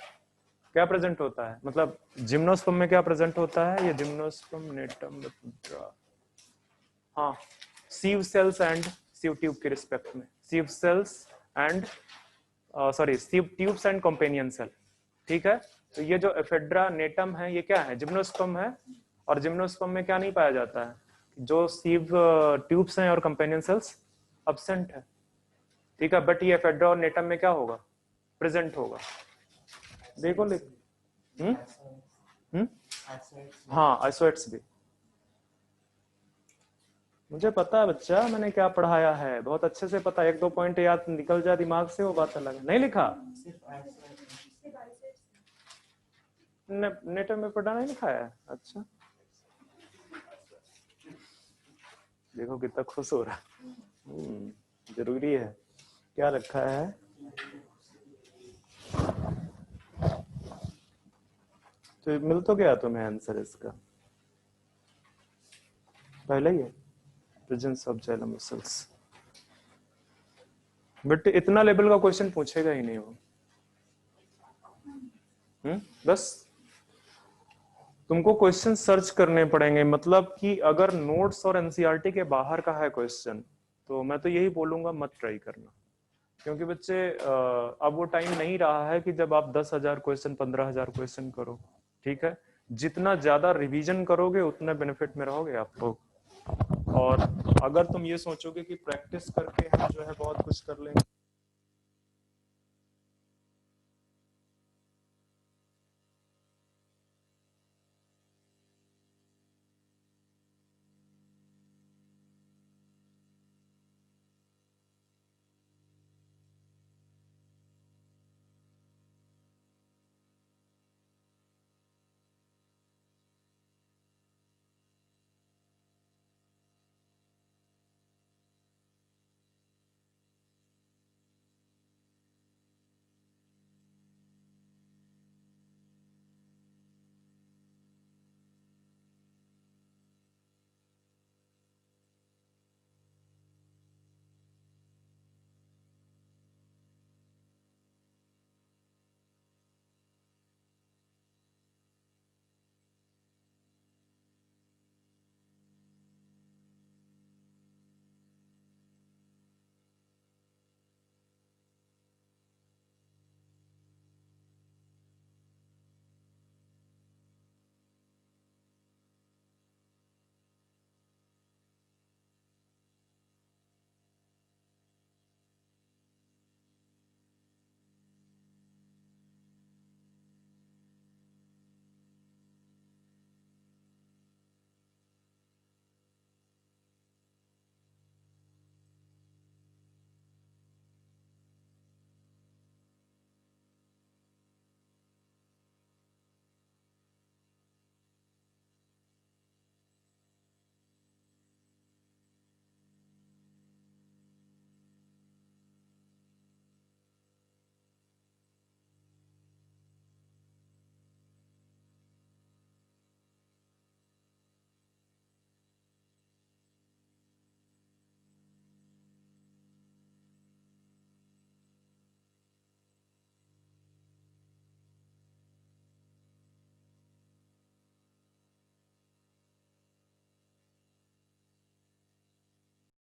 क्या प्रेजेंट होता है, मतलब जिम्नोस्पर्म में क्या प्रेजेंट होता है? ये जिम्नोस्पर्म नेटम, हाँ, sieve cells and sieve tube के रिस्पेक्ट में, sieve cells and sorry sieve tubes and companion cell, ठीक है। तो ये जो एफेड्रा नेटम है ये क्या है, जिम्नोस्पर्म है। और जिम्नोस्पर्म में क्या नहीं पाया जाता है, जो सीव ट्यूब्स हैं और कंपेनियन सेल्स अब्सेंट है, ठीक है। बट ये एफेड्रा और नेटम में क्या होगा, प्रेजेंट होगा। देखो लिख हाँ आइसोएट्स भी। मुझे पता है बच्चा, मैंने क्या पढ़ाया है बहुत अच्छे से पता है। एक दो पॉइंट याद निकल जाए दिमाग से वो बात अलग है। नहीं लिखा नेट में पढ़ा नहीं लिखा है। अच्छा देखो कितना खुश हो रहा। जरूरी है। क्या रखा है, तो मिल तो गया तुम्हें आंसर इसका, पहले ही है presence of xylem muscles. But इतना लेवल का क्वेश्चन पूछेगा ही नहीं वो। बस तुमको क्वेश्चन सर्च करने पड़ेंगे, मतलब कि अगर नोट्स और एनसीईआरटी के बाहर का है क्वेश्चन तो मैं तो यही बोलूंगा मत ट्राई करना। क्योंकि बच्चे अब वो टाइम नहीं रहा है कि जब आप 10,000 क्वेश्चन 15,000 क्वेश्चन करो, ठीक है। जितना ज्यादा रिवीजन करोगे उतने बेनिफिट में रहोगे आप लोग। और अगर तुम ये सोचोगे कि प्रैक्टिस करके हम जो है बहुत कुछ कर लेंगे,